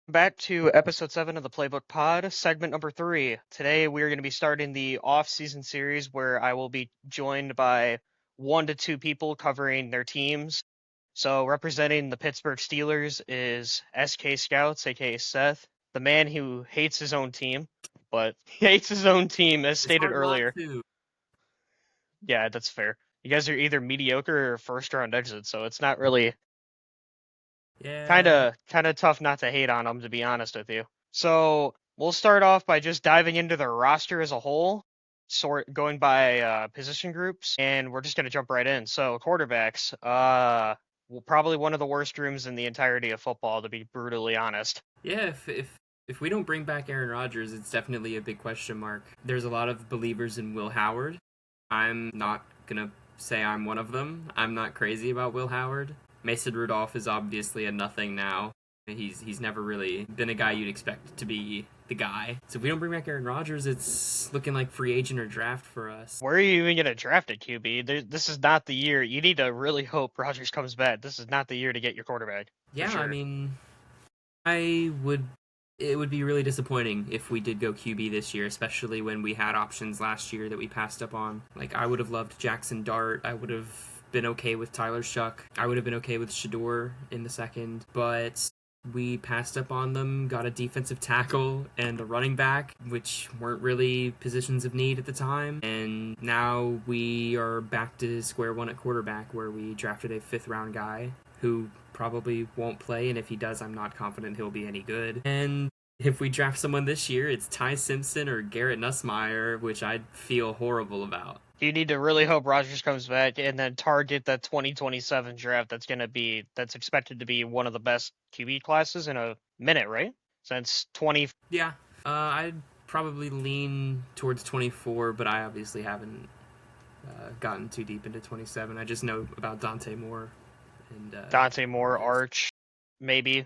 Back to episode 7 of the Playbook Pod, segment number 3. Today we are going to be starting the off-season series where I will be joined by 1 to 2 people covering their teams. So representing the Pittsburgh Steelers is SK Scouts, aka Seth, the man who hates his own team, but he hates his own team as It's stated hard not earlier. to. Yeah, that's fair. You guys are either mediocre or first round exits, so it's not really kind Yeah. of kind of tough not to hate on them, to be honest with you. So we'll start off by just diving into their roster as a whole, sort going by position groups, and we're just gonna jump right in. So quarterbacks, probably one of the worst rooms in the entirety of football, to be brutally honest. Yeah, if we don't bring back Aaron Rodgers, it's definitely a big question mark. There's a lot of believers in Will Howard. I'm not gonna say I'm one of them. I'm not crazy about Will Howard. Mason Rudolph is obviously a nothing now. He's never really been a guy you'd expect to be the guy. So if we don't bring back Aaron Rodgers, it's looking like free agent or draft for us. Where are you even gonna draft a QB? This is not the year. You need to really hope Rodgers comes back. This is not the year to get your quarterback for Yeah, I sure. mean, I would. It would be really disappointing if we did go QB this year, especially when we had options last year that we passed up on. Like, I would have loved Jackson Dart. I would have been okay with Tyler Shuck. I would have been okay with Shador in the second, but we passed up on them, got a defensive tackle and a running back, which weren't really positions of need at the time. And now we are back to square one at quarterback, where we drafted a fifth round guy who probably won't play, and if he does, I'm not confident he'll be any good. And if we draft someone this year, it's Ty Simpson or Garrett Nussmeier, which I'd feel horrible about. You need to really hope Rodgers comes back and then target that 2027 draft that's expected to be one of the best QB classes in a minute, right? Since 20. Yeah, I'd probably lean towards 24, but I obviously haven't gotten too deep into 27. I just know about Dante Moore and Dante Moore, yes, Arch, maybe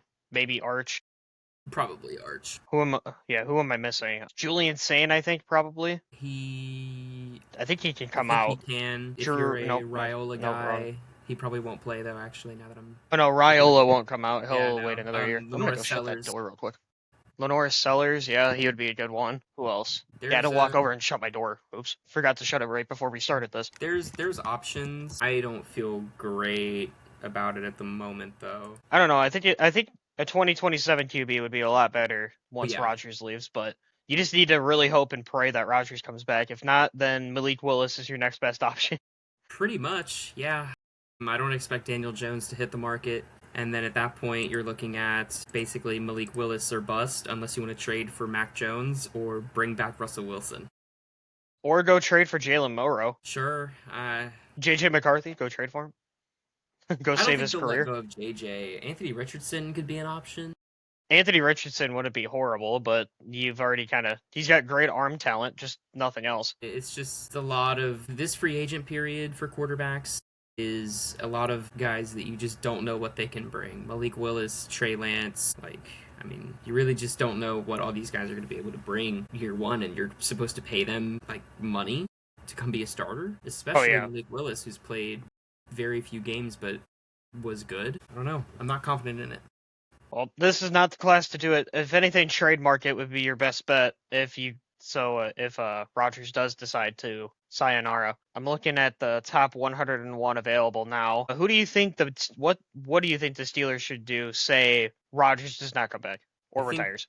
Arch. probably Arch. Who am I missing? Julian Sane, I think probably. He, I think he can I come think he out. can. If you're Drew, a nope, nope, Riola nope, wrong. guy, he probably won't play though. Actually, now that I'm Oh no, Raiola won't come out. yeah, He'll wait no. another year. I'm gonna Lenora go shut that Sellers. door real quick. Lenoris Sellers, yeah, he would be a good one. Who else? Yeah, I had to There's walk a over and shut my door. Oops, forgot to shut it right before we started this. there's options. I don't feel great about it at the moment though. I don't know. I think a 2027 QB would be a lot better But once yeah, Rodgers leaves, but you just need to really hope and pray that Rodgers comes back. If not, then Malik Willis is your next best option. pretty much. Yeah. I don't expect Daniel Jones to hit the market. And then at that point, you're looking at basically Malik Willis or bust, unless you want to trade for Mac Jones or bring back Russell Wilson. Or go trade for Jalen Morrow. Sure, JJ McCarthy, go trade for him. Go I don't save think his they'll let career. go of JJ. Anthony Richardson could be an option. Anthony Richardson wouldn't be horrible, but he's got great arm talent, just nothing else. It's just a lot of this free agent period for quarterbacks is a lot of guys that you just don't know what they can bring. Malik Willis, Trey Lance, I mean, you really just don't know what all these guys are going to be able to bring year one, and you're supposed to pay them like money to come be a starter, Oh especially yeah. Malik Willis, who's played very few games but was good. I don't know. I'm not confident in it. Well, this is not the class to do it. If anything, trade market would be your best bet if Rogers does decide to sayonara. I'm looking at the top 101 available now. Who do you think what do you think the Steelers should do? Say Rogers does not come back I or think retires.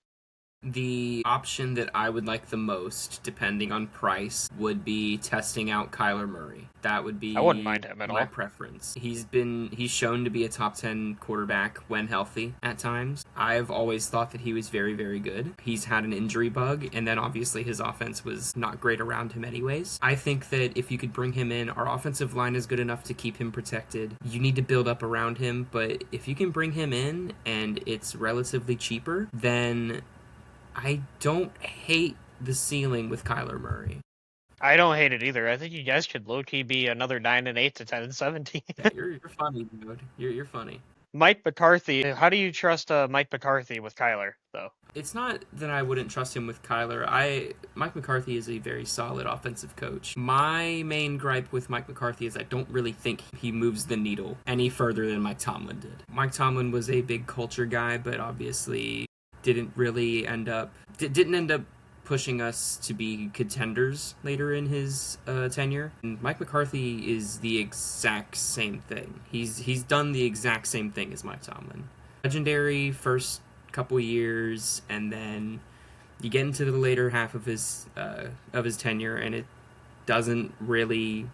the option that I would like the most, depending on price, would be testing out Kyler Murray. That would I wouldn't be mind him at my all. preference. He's shown to be a top 10 quarterback when healthy at times. I've always thought that he was very, very good. He's had an injury bug, and then obviously his offense was not great around him anyways. I think that if you could bring him in, our offensive line is good enough to keep him protected. You need to build up around him, but if you can bring him in and it's relatively cheaper, then I don't hate the ceiling with Kyler Murray. I don't hate it either. I think you guys could low key be another 9-8 to 10-17. Yeah, you're funny, dude. You're funny. Mike McCarthy. How do you trust Mike McCarthy with Kyler though? It's not that I wouldn't trust him with Kyler. Mike McCarthy is a very solid offensive coach. My main gripe with Mike McCarthy is I don't really think he moves the needle any further than Mike Tomlin did. Mike Tomlin was a big culture guy, but obviously didn't end up pushing us to be contenders later in his tenure. And Mike McCarthy is the exact same thing. He's done the exact same thing as Mike Tomlin. Legendary first couple years, and then you get into the later half of his tenure, and it doesn't really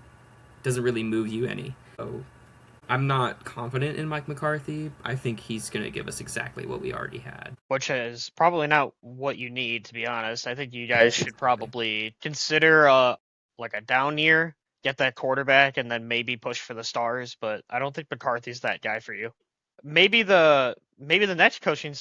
move you any. So I'm not confident in Mike McCarthy. I think he's going to give us exactly what we already had. Which is probably not what you need, to be honest. I think you guys should Exactly. probably consider like a down year, get that quarterback, and then maybe push for the stars. But I don't think McCarthy's that guy for you. Maybe the next coaching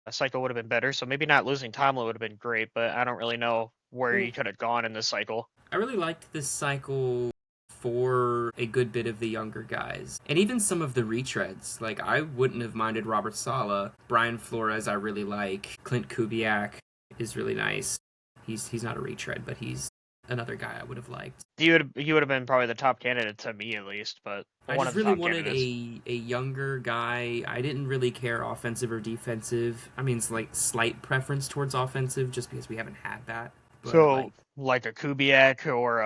cycle would have been better. So maybe not losing Tomlin would have been great. But I don't really know where Well, you could have gone in this cycle. I really liked this cycle for a good bit of the younger guys. And even some of the retreads. Like, I wouldn't have minded Robert Sala. Brian Flores, I really like. Clint Kubiak is really nice. He's not a retread, but he's another guy I would have liked. He would have been probably the top candidate to me at least, but I one just of the really top wanted candidates. a younger guy. I didn't really care offensive or defensive. I mean, it's like slight preference towards offensive just because we haven't had that. But So like, like a Kubiak or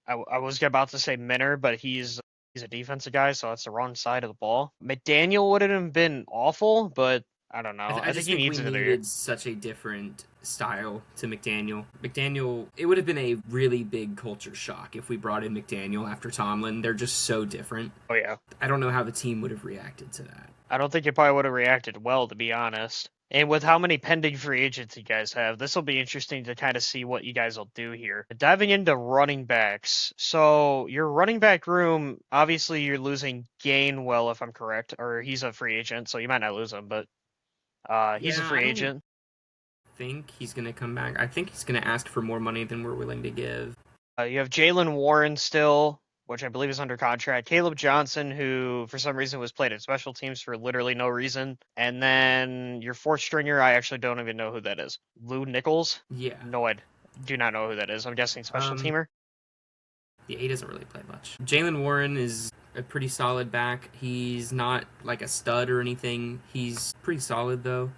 I was about to say Minner, but he's a defensive guy, so that's the wrong side of the ball. McDaniel wouldn't have been awful, but I don't know. I I think just he think we needs another year. needed such a different style to McDaniel. McDaniel, it would have been a really big culture shock if we brought in McDaniel after Tomlin. They're just so different. Oh yeah. I don't know how the team would have reacted to that. I don't think he probably would have reacted well, to be honest. And with how many pending free agents you guys have, this will be interesting to kind of see what you guys will do here. Diving into running backs. So your running back room, obviously you're losing Gainwell, if I'm correct, or he's a free agent, so you might not lose him, but he's a Yeah, I free don't agent. think he's going to come back. I think he's going to ask for more money than we're willing to give. You have Jalen Warren still, which I believe is under contract. Caleb Johnson, who for some reason was played in special teams for literally no reason. And then your fourth stringer, I actually don't even know who that is. Lou Nichols? Yeah. No, I do not know who that is. I'm guessing special Um, teamer. Yeah, he doesn't really play much. Jalen Warren is a pretty solid back. He's not like a stud or anything. He's pretty solid though.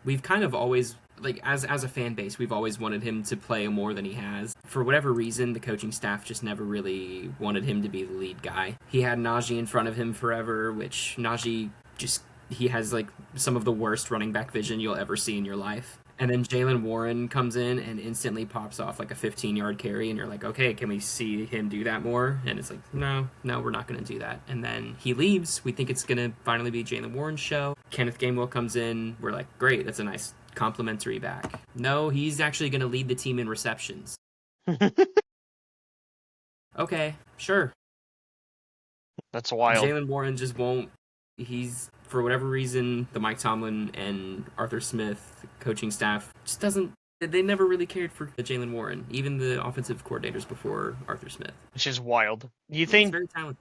We've kind of always like as a fan base, we've always wanted him to play more than he has. For whatever reason, the coaching staff just never really wanted him to be the lead guy. He had Najee in front of him forever, which Najee just he has like some of the worst running back vision you'll ever see in your life. And then Jalen Warren comes in and instantly pops off like a 15-yard carry, and you're like, okay, can we see him do that more? And it's like, no, we're not going to do that. And then he leaves. We think it's going to finally be Jalen Warren's show. Kenneth Gainwell comes in. We're like, great, that's a nice complimentary back. No, he's actually going to lead the team in receptions. Okay, sure. That's wild. Jalen Warren just won't. He's for whatever reason the Mike Tomlin and Arthur Smith coaching staff just doesn't. They never really cared for Jalen Warren, even the offensive coordinators before Arthur Smith. Which is wild. He's very talented.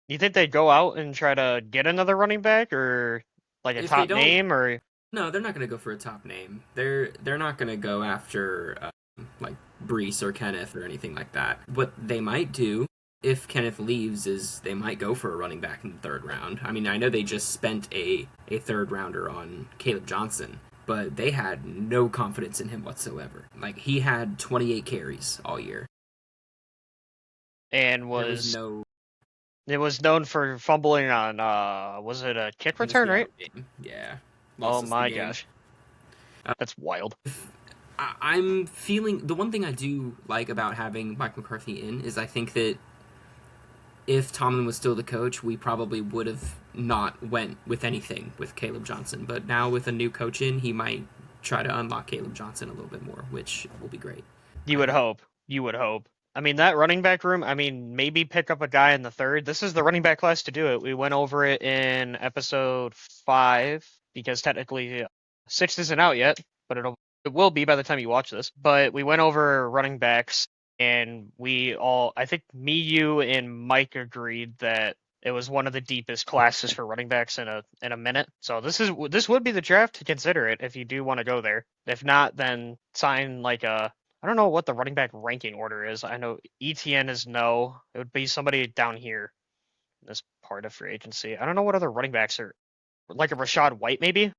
You think they'd go out and try to get another running back or like a If they top don't, name or no, they're not going to go for a top name. They're not going to go after like Brees or Kenneth or anything like that. What they might do if Kenneth leaves is they might go for a running back in the third round. I mean, I know they just spent a third rounder on Caleb Johnson, but they had no confidence in him whatsoever. Like he had 28 carries all year. and There was was no it was known for fumbling on was it a kick it was return, the right? out game. Yeah. Oh Lost us the my game. gosh. That's wild. I'm feeling the one thing I do like about having Mike McCarthy in is I think that if Tomlin was still the coach, we probably would have not went with anything with Caleb Johnson. But now with a new coach in, he might try to unlock Caleb Johnson a little bit more, which will be great. You I would hope. hope. You would hope. I mean, that running back room, I mean, maybe pick up a guy in the third. This is the running back class to do it. We went over it in episode 5 because technically 6 isn't out yet, but it will be by the time you watch this. But we went over running backs and I think me, you, and Mike agreed that it was one of the deepest classes for running backs in a minute. So this would be the draft to consider it if you do want to go there. If not, then sign like a I don't know what the running back ranking order is. I know ETN is no. It would be somebody down here in this part of free agency. I don't know what other running backs are like a Rashad White maybe.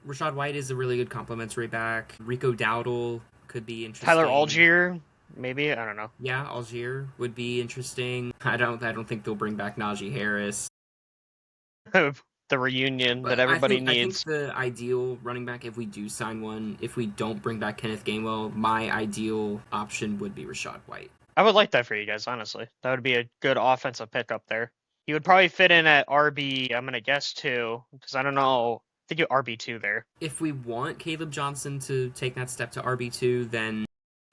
Rashad White is a really good complimentary back. Rico Dowdle could be Tyler interesting. Algier, maybe, I don't know. Yeah, Algier would be interesting. I don't think they'll bring back Najee Harris. The reunion that But everybody I think needs. the ideal running back, if we do sign one, if we don't bring back Kenneth Gainwell, my ideal option would be Rashad White. I would like that for you guys, honestly. That would be a good offensive pickup there. He would probably fit in at RB, I'm gonna guess two, because I don't know. I think you RB2 there. If we want Caleb Johnson to take that step to RB2, then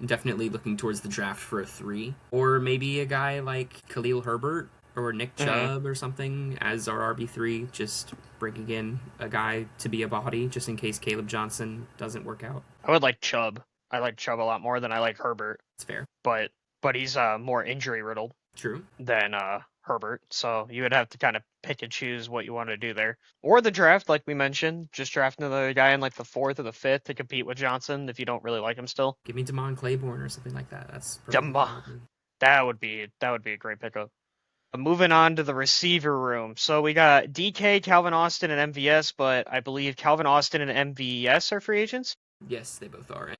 definitely looking towards the draft for a 3. Or maybe a guy like Khalil Herbert or Nick Hmm. Chubb or something as our RB3, just bringing in a guy to be a body just in case Caleb Johnson doesn't work out. I would like Chubb. I like Chubb a lot more than I like Herbert, It's fair. but he's more injury riddled True. than Herbert, so you would have to kind of pick and choose what you want to do there. Or the draft, like we mentioned, just draft another guy in like the 4th or the 5th to compete with Johnson if you don't really like him still. Give me Damon Claiborne or something like that. That's perfectly Dumba. fine with me. That would be a great pickup. Moving on to the receiver room. So we got DK, Calvin Austin, and MVS, but I believe Calvin Austin and MVS are free agents. Yes, they both are.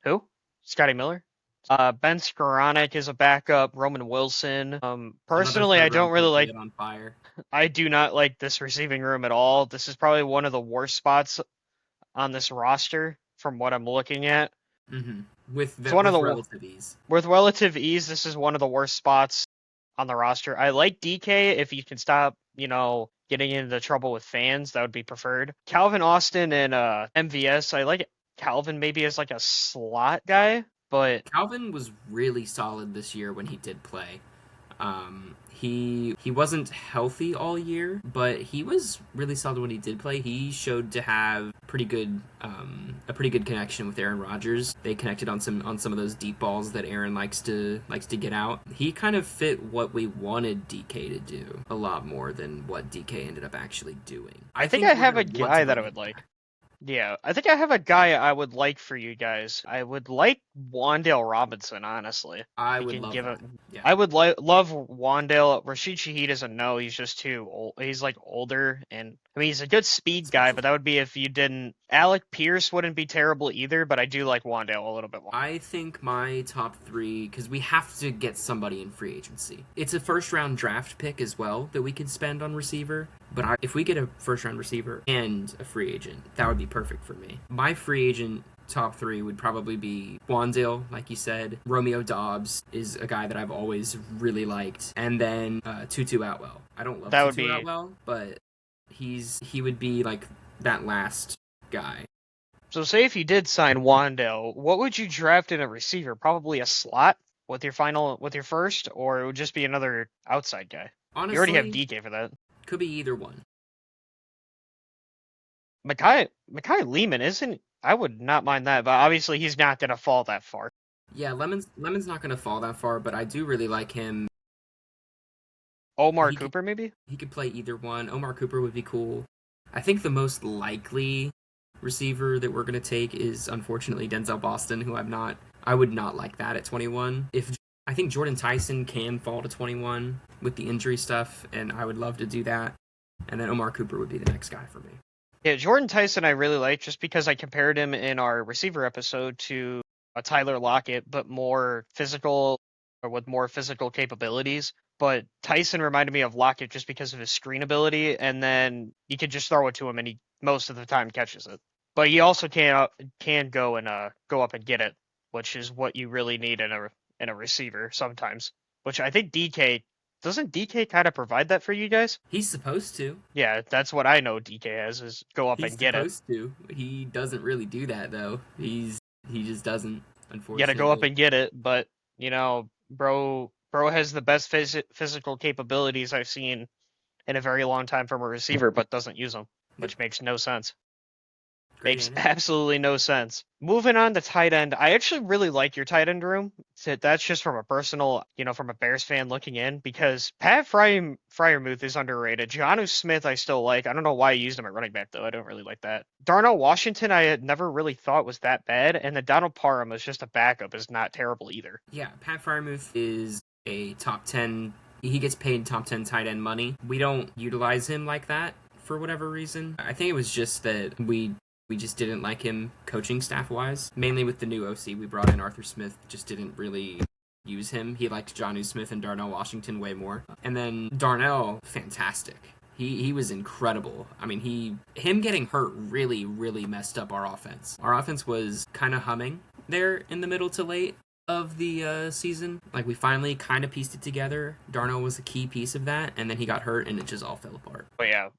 Who? Scotty Miller? Ben Skoranek is a backup. Roman Wilson. Another Personally, I third don't round really pick to like. get on fire. I do not like this receiving room at all. This is probably one of the worst spots on this roster from what I'm looking at. Mm-hmm. It's one of With the relative ease. with relative ease. This is one of the worst spots on the roster. I like DK if you can stop, getting into trouble with fans. That would be preferred. Calvin Austin and MVS. I like Calvin maybe as like a slot guy, but Calvin was really solid this year when he did play. He wasn't healthy all year, but he was really solid when he did play. He showed to have a pretty good connection with Aaron Rodgers. They connected on some of those deep balls that Aaron likes to get out. He kind of fit what we wanted DK to do a lot more than what DK ended up actually doing. I I think think I we're have a gonna want to guy that I bring would him like. back. Yeah, I think I have a guy I would like for you guys. I would like Wandale Robinson, honestly. If I you would can love give that. him, Yeah. I would love Wandale. Rashid Shaheed doesn't know. He's just too old. He's like older, and I mean he's a good speed guy, but that would be if you didn't. Alec Pierce wouldn't be terrible either, but I do like Wandale a little bit more. I think my top 3, because we have to get somebody in free agency. It's a first round draft pick as well that we can spend on receiver. But if we get a first round receiver and a free agent, that would be perfect for me. My free agent top 3 would probably be Wandale, like you said. Romeo Dobbs is a guy that I've always really liked. And then Tutu Atwell. I don't love That would Tutu be Atwell, but he would be like that last guy. so. Say if you did sign Wandale, what would you draft in a receiver? Probably a slot with your first, or it would just be another outside guy. You already have Honestly, DK for that. could be either one. Makai Lehman isn't. I would not mind that, but obviously he's not gonna fall that far. Yeah, Lemon's not going to fall that far, but I do really like him. Omar He could Cooper, maybe. he could play either one. Omar Cooper would be cool. I think the most likely receiver that we're going to take is unfortunately Denzel Boston, who I would not like that at 21. If I think Jordan Tyson can fall to 21 with the injury stuff, and I would love to do that. And then Omar Cooper would be the next guy for me. Yeah, Jordan Tyson I really like just because I compared him in our receiver episode to a Tyler Lockett, but more physical or with more physical capabilities. But Tyson reminded me of Lockett just because of his screen ability, and then you could just throw it to him, and he most of the time catches it. But he also can go and go up and get it, which is what you really need in a receiver sometimes. Which I think DK doesn't DK kind of provide that for you guys? He's supposed to. Yeah, that's what I know DK as is go up He's and get it. supposed to. He doesn't really do that though. He just doesn't, You got to go up unfortunately. and get it, but bro has the best physical capabilities I've seen in a very long time from a receiver, but doesn't use them, Yep. which makes no sense. Great Makes answer. absolutely no sense. Moving on to tight end, I actually really like your tight end room. That's just from a personal, from a Bears fan looking in, because Pat Fryermuth is underrated. Jonnu Smith I still like. I don't know why I used him at running back though. I don't really like that. Darnell Washington I had never really thought was that bad, and then Donald Parham is just a backup is not terrible either. Yeah, Pat Fryermuth is a top 10. He gets paid top 10 tight end money. We don't utilize him like that for whatever reason. I think it was just that we just didn't like him coaching staff wise. Mainly with the new OC we brought in, Arthur Smith just didn't really use him. He liked Jonnu Smith and Darnell Washington way more. And then Darnell, fantastic. He was incredible. I mean, him getting hurt really, really messed up our offense. Our offense was kind of humming there in the middle to late of the season. Like, we finally kind of pieced it together. Darnell was a key piece of that, and then he got hurt, and it just all fell apart. But yeah,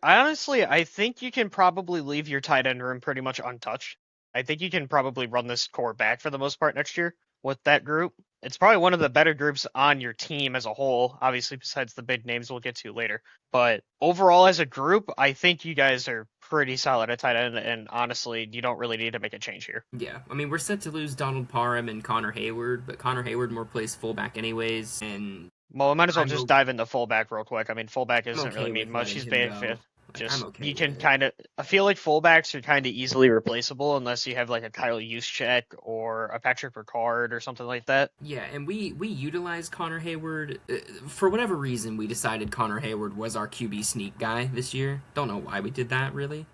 honestly, I think you can probably leave your tight end room pretty much untouched. I think you can probably run this core back for the most part next year with that group. It's probably one of the better groups on your team as a whole, obviously, besides the big names we'll get to later. But overall, as a group, I think you guys are pretty solid at tight end, and honestly, you don't really need to make a change here. Yeah, I mean, we're set to lose Donald Parham and Connor Hayward, but Connor Hayward more plays fullback anyways, and Well, we might as well I'm just o- dive into fullback real quick. I mean, fullback I'm doesn't okay really with mean much. letting He's him been go. Like, I'm just okay you with can it. kind of. I feel like fullbacks are kind of easily replaceable unless you have like a Kyle Juszczyk or a Patrick Ricard or something like that. Yeah, and we utilized Connor Hayward. For whatever reason, we decided Connor Hayward was our QB sneak guy this year. Don't know why we did that, really.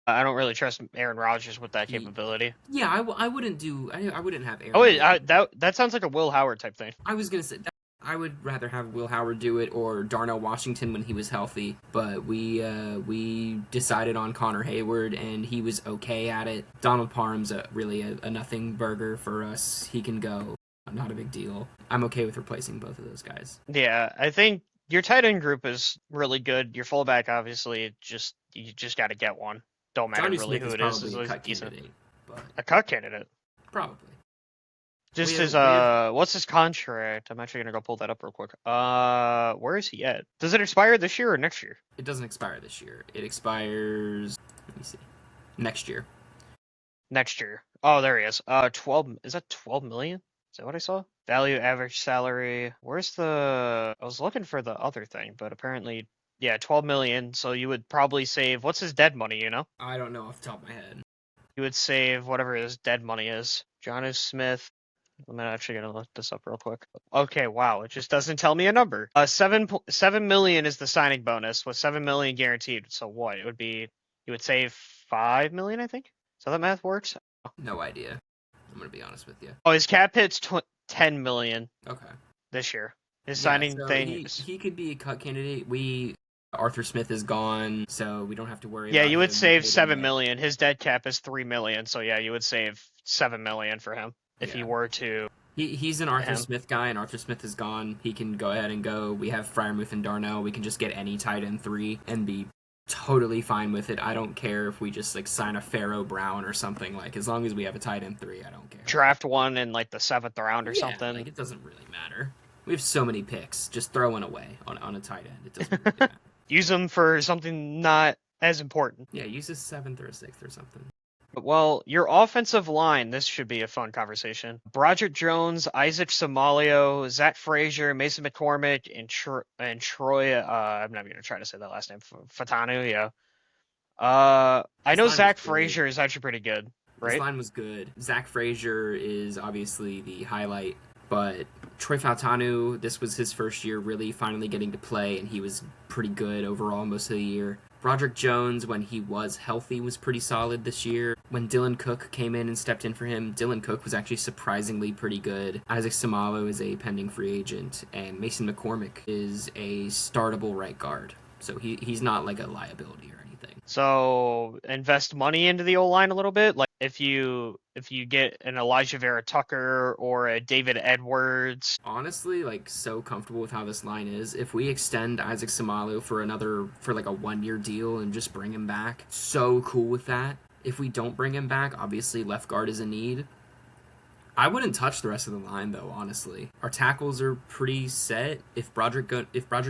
I don't really trust Aaron Rodgers with that He, capability. yeah, I wouldn't do. I wouldn't have Aaron. Oh wait, Rodgers. that sounds like a Will Howard type thing. I was gonna say that I would rather have Will Howard do it or Darnell Washington when he was healthy, but we decided on Connor Hayward and he was okay at it. Donald Parham's really a nothing burger for us. He can go, not a big deal. I'm okay with replacing both of those guys. Yeah, I think your tight end group is really good. Your fullback, obviously, you just got to get one. Don't matter Johnny really Smith who is it is. probably a It's cut decent. candidate, but A cut candidate. probably. Just We his have- what's his contract? I'm actually gonna go pull that up real quick. Where is he at? Does it expire this year or next year? It doesn't expire this year. It expires. Let me see. Next year. Next year. Oh, there he is. 12. Is that 12 million? Is that what I saw? Value average salary. Where's the? I was looking for the other thing, but apparently, yeah, 12 million. So you would probably save. What's his dead money? You know, I don't know off the top of my head. you would save whatever his dead money is. Jonnu Smith. I'm actually gonna look this up real quick. Okay, wow, it just doesn't tell me a number. 7 million is the signing bonus with 7 million guaranteed. So what? It would be you would save 5 million, I think. So that math works. No idea. I'm gonna be honest with you. Oh, his cap hit's 10 million Okay. this year. His Yeah, signing so thing. he could be a cut candidate. Arthur Smith is gone, so we don't have to worry. Yeah, about you would him save hitting 7 it. million. His dead cap is 3 million. So yeah, you would save 7 million for him if Yeah. you were to. He's an Arthur him. Smith guy, and Arthur Smith is gone. He can go ahead and go. We have Freiermuth and Darnell. We can just get any tight end 3 and be totally fine with it. I don't care if we just like sign a Pharaoh Brown or something. Like, as long as we have a tight end 3, I don't care. Draft one in like the 7th round or Yeah, something. like, it doesn't really matter. We have so many picks. Just throwing away on a tight end. It doesn't really matter. Use them for something not as important. Yeah, use a 7th or a 6th or something. Well, your offensive line, this should be a fun conversation. Broderick Jones, Isaac Somalio, Zach Frazier, Mason McCormick, and Troy, I'm not even going to try to say that last name, Fatanu, yeah. I This know line Zach was good. Frazier is actually pretty good, This right? line was good. Zach Frazier is obviously the highlight, but Troy Fautanu, this was his first year really finally getting to play, and he was pretty good overall most of the year. Broderick Jones, when he was healthy, was pretty solid this year. When Dylan Cook came in and stepped in for him, Dylan Cook was actually surprisingly pretty good. Isaac Samalo is a pending free agent, and Mason McCormick is a startable right guard. So he's not like a liability or anything. So invest money into the O-line a little bit. Like if you get an Elijah Vera Tucker or a David Edwards. Honestly, like, so comfortable with how this line is. If we extend Isaac Samalu for like a 1-year deal and just bring him back, so cool with that. If we don't bring him back, obviously left guard is a need. I wouldn't touch the rest of the line though, honestly. Our tackles are pretty set. If Broderick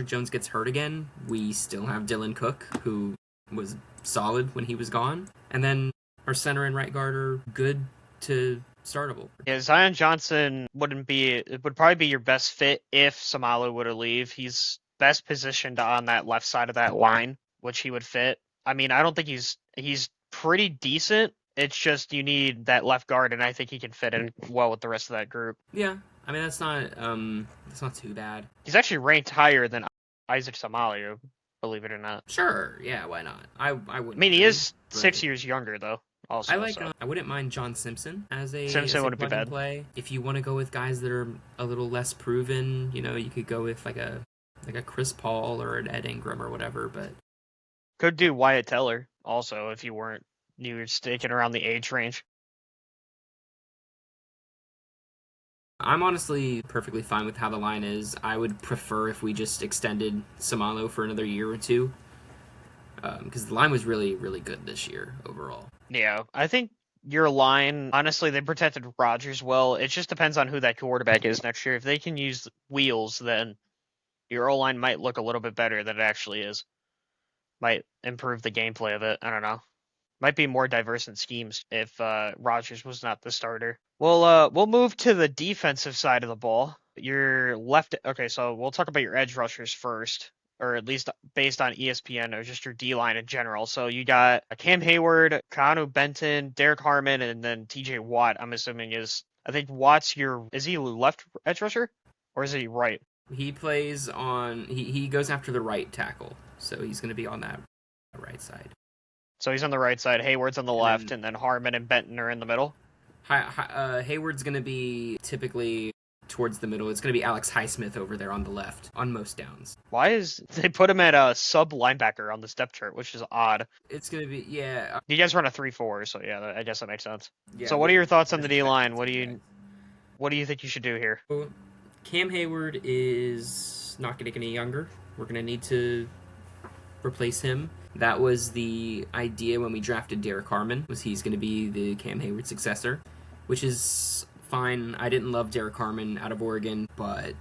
Jones gets hurt again, we still have Dylan Cook, who was solid when he was gone. And then our center and right guard are good to startable. Yeah, Zion Johnson would probably be your best fit if Samalu were to leave. He's best positioned on that left side of that line, which he would fit. I mean, I don't think he's pretty decent. It's just you need that left guard, and I think he can fit in well with the rest of that group. Yeah, I mean that's not too bad. He's actually ranked higher than Isaac Samalu, believe it or not. Sure, yeah, why not? I I wouldn't mean, he mind, is but 6 years younger though, I also. like. So I wouldn't mind John Simpson as Simpson a wouldn't be plug and bad. play. If you want to go with guys that are a little less proven, you could go with like a Chris Paul or an Ed Ingram or whatever. But Could do Wyatt Teller also if you were sticking around the age range. I'm honestly perfectly fine with how the line is. I would prefer if we just extended Samalo for another year or two, because the line was really, really good this year overall. Yeah, I think your line, honestly, they protected Rodgers well. It just depends on who that quarterback is next year. If they can use wheels, then your O line might look a little bit better than it actually is. Might improve the gameplay of it. I don't know. Might be more diverse in schemes if Rodgers was not the starter. We'll move to the defensive side of the ball. Your left. Okay, so we'll talk about your edge rushers first, or at least based on ESPN or just your D line in general. So you got Cam Hayward, Keanu Benton, Derek Harmon, and then T.J. Watt. I'm assuming is. I think Watt's your. Is he left edge rusher, or is he right? He plays on. He goes after the right tackle, so he's going to be on that right side. So he's on the right side. Hayward's on the And left, then and then Harmon and Benton are in the middle. Hayward's going to be typically towards the middle. It's going to be Alex Highsmith over there on the left on most downs. Why is they put him at a sub linebacker on this depth chart, which is odd. It's going to be yeah, You guys run a 3-4, so yeah, I guess that makes sense. yeah. So what are your thoughts on There's the D line? expected to be guys. What do you think you should do here? So, Cam Hayward is not going to get any younger. We're going to need to replace him. That was the idea when we drafted Derek Harmon, was he's going to be the Cam Hayward successor, which is fine. I didn't love Derek Harmon out of Oregon, but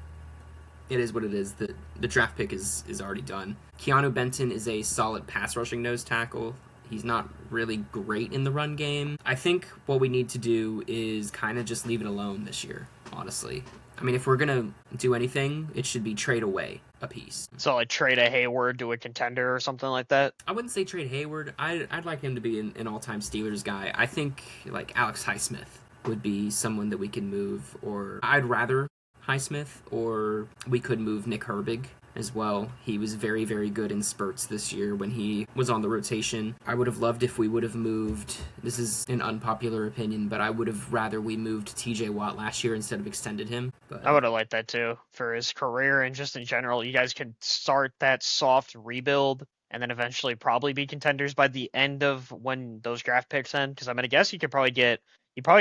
it is what it is. The draft pick is already done. Keanu Benton is a solid pass rushing nose tackle. He's not really great in the run game. I think what we need to do is kind of just leave it alone this year, honestly. I mean, if we're going to do anything, it should be trade away a piece. So like trade a Hayward to a contender or something like that? I wouldn't say trade Hayward. I'd like him to be an all-time Steelers guy. I think like Alex Highsmith would be someone that we can move, or I'd rather Highsmith, or we could move Nick Herbig as well. He was very, very good in spurts this year when he was on the rotation. I would have loved if we would have moved, this is an unpopular opinion, but I would have rather we moved TJ Watt last year instead of extended him. But I would have liked that too for his career and just in general. You guys could start that soft rebuild and then eventually probably be contenders by the end of when those draft picks end. Because I'm gonna guess you probably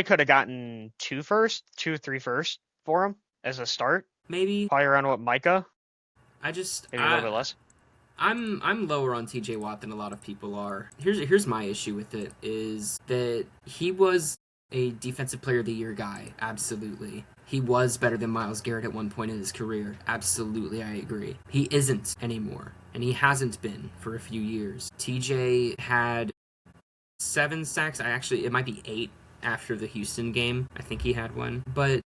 could have gotten 3 first for him as a start. maybe Probably around what Micah, I just maybe a little bit less. I'm lower on TJ Watt than a lot of people are. Here's my issue with it is that he was a defensive player of the year guy, absolutely. He was better than Myles Garrett at one point in his career. Absolutely, I agree. He isn't anymore, and he hasn't been for a few years. TJ had 7 sacks. It might be 8 after the Houston game. I think he had one. But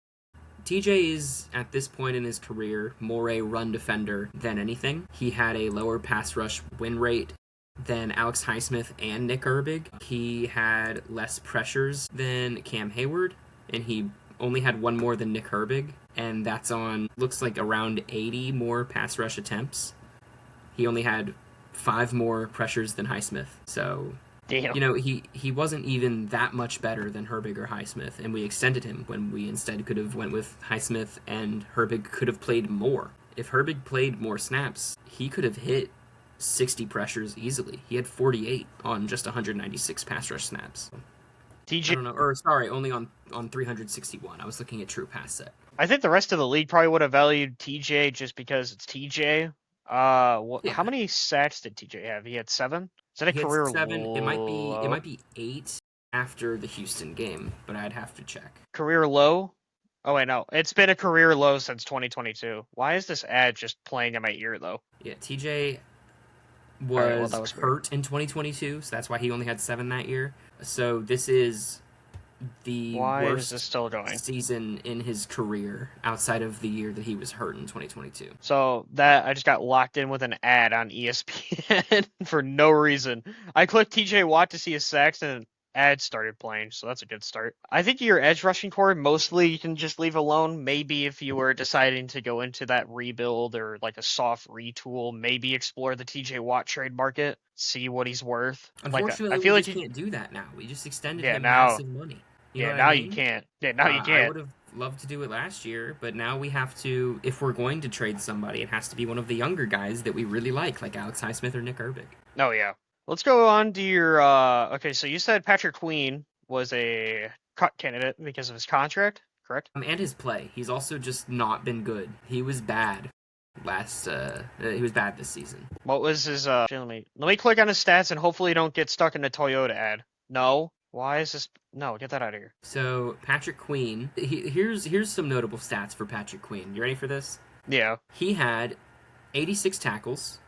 TJ is, at this point in his career, more a run defender than anything. He had a lower pass rush win rate than Alex Highsmith and Nick Herbig. He had less pressures than Cam Hayward, and he only had one more than Nick Herbig, and that's on, looks like around 80 more pass rush attempts. He only had 5 more pressures than Highsmith, so Damn. he wasn't even that much better than Herbig or Highsmith, and we extended him when we instead could have went with Highsmith, and Herbig could have played more. If Herbig played more snaps, he could have hit 60 pressures easily. He had 48 on just 196 pass rush snaps. TJ, I don't know, or sorry, only on 361. I was looking at true pass set. I think the rest of the league probably would have valued TJ just because it's TJ. How Yeah, many sacks did TJ have? He had 7. Is that a he had career 7. low? It might be 8 after the Houston game, but I'd have to check. Career low? Oh wait, no. It's been a career low since 2022. Why is this ad just playing in my ear though? Yeah, TJ Alright, was that was hurt in 2022, so that's why he only had 7 that year. So this is the Why is worst this still going? season in his career outside of the year that he was hurt in 2022. So that I just got locked in with an ad on ESPN for no reason. I clicked TJ Watt to see his sacks and Ad started playing, so that's a good start. I think your edge rushing core mostly you can just leave alone. Maybe if you were deciding to go into that rebuild or like a soft retool, maybe explore the TJ Watt trade market, see what he's worth. Like I Unfortunately, we feel like just can't do that now. We just extended him now massive money. You know yeah what I now you mean? can't. Yeah, now you I can't. would have loved to do it last year, but now we have to. If we're going to trade somebody, it has to be one of the younger guys that we really like Alex Highsmith or Nick Herbig. Oh yeah. Let's go on to your okay, so you said Patrick Queen was a cut candidate because of his contract, correct? And his play. He's also just not been good. He was bad he was bad this season. What was his let me click on his stats and hopefully don't get stuck in the Toyota ad. No. Why is this no, get that out of here. So Patrick Queen, here's some notable stats for Patrick Queen. You ready for this? Yeah. He had 86 tackles,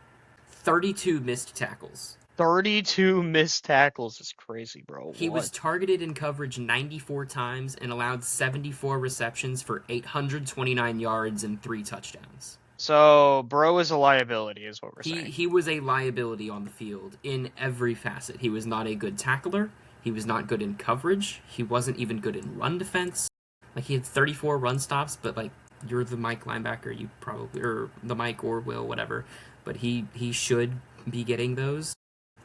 32 missed tackles. 32 missed tackles is crazy, bro. He was targeted in coverage 94 times and allowed 74 receptions for 829 yards and 3 touchdowns. So, bro is a liability, is what we're saying. He was a liability on the field in every facet. He was not a good tackler. He was not good in coverage. He wasn't even good in run defense. Like, he had 34 run stops, but, like, you're the Mike linebacker, you probably, or the Mike or Will, whatever. But he should be getting those.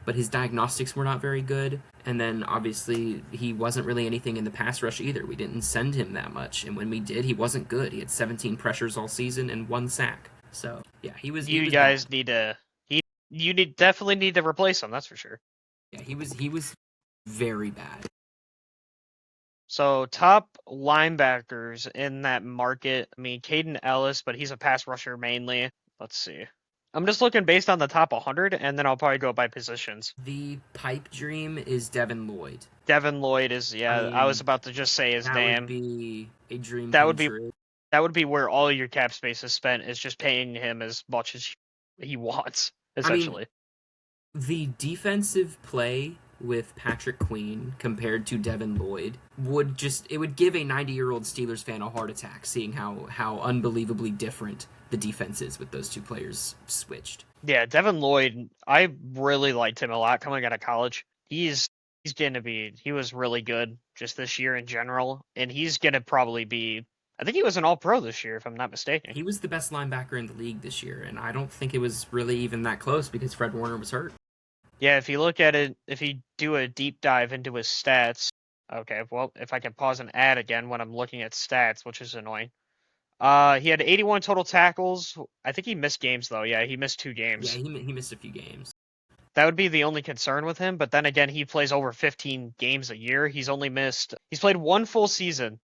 But his diagnostics were not very good. And then, obviously, he wasn't really anything in the pass rush either. We didn't send him that much. And when we did, he wasn't good. He had 17 pressures all season and 1 sack. So, yeah, he was guys bad. need to definitely need to replace him, that's for sure. Yeah, he was very bad. So, top linebackers in that market, I mean, Caden Ellis, but he's a pass rusher mainly. Let's see. I'm just looking based on the top 100, and then I'll probably go by positions. The pipe dream is Devin Lloyd. Devin Lloyd is, yeah, I mean, I was about to just say his that name. would be a dream That come would be true. that would be where all your cap space is spent, is just paying him as much as he wants, essentially. I mean, the defensive play with Patrick Queen compared to Devin Lloyd would give a 90-year-old Steelers fan a heart attack seeing how unbelievably different the defense is with those two players switched. Yeah, Devin Lloyd, I really liked him a lot coming out of college. He was really good just this year in general, and he's gonna probably be, I think he was an all-pro this year, if I'm not mistaken. He was the best linebacker in the league this year, and I don't think it was really even that close because Fred Warner was hurt. Yeah, if you look at it, if you do a deep dive into his stats, okay, well, if I can pause and add again when I'm looking at stats, which is annoying. He had 81 total tackles. I think he missed games though. Yeah, he missed 2 games. Yeah, he missed a few games. That would be the only concern with him, but then again, he plays over 15 games a year. He's played 1 full season,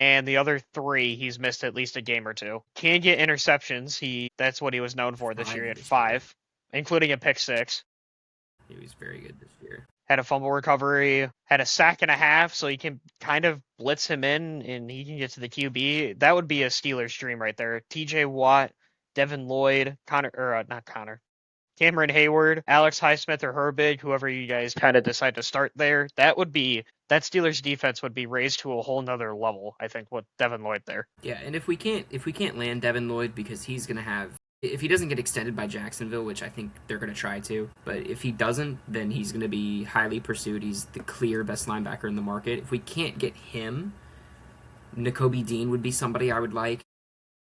and the other 3 he's missed at least a game or 2. Can get interceptions. That's what he was known for this year. He had 5, including a pick 6. He was very good this year. Had a fumble recovery, had a sack and a half, so you can kind of blitz him in, and he can get to the QB. That would be a Steelers dream right there. TJ Watt, Devin Lloyd, Cameron Hayward, Alex Highsmith or Herbig, whoever you guys kind of decide to start there. That Steelers defense would be raised to a whole nother level, I think, with Devin Lloyd there. Yeah, and if we can't land Devin Lloyd because he's gonna have, if he doesn't get extended by Jacksonville, which I think they're going to try to, but if he doesn't, then he's going to be highly pursued. He's the clear best linebacker in the market. If we can't get him, Nakobe Dean would be somebody I would like.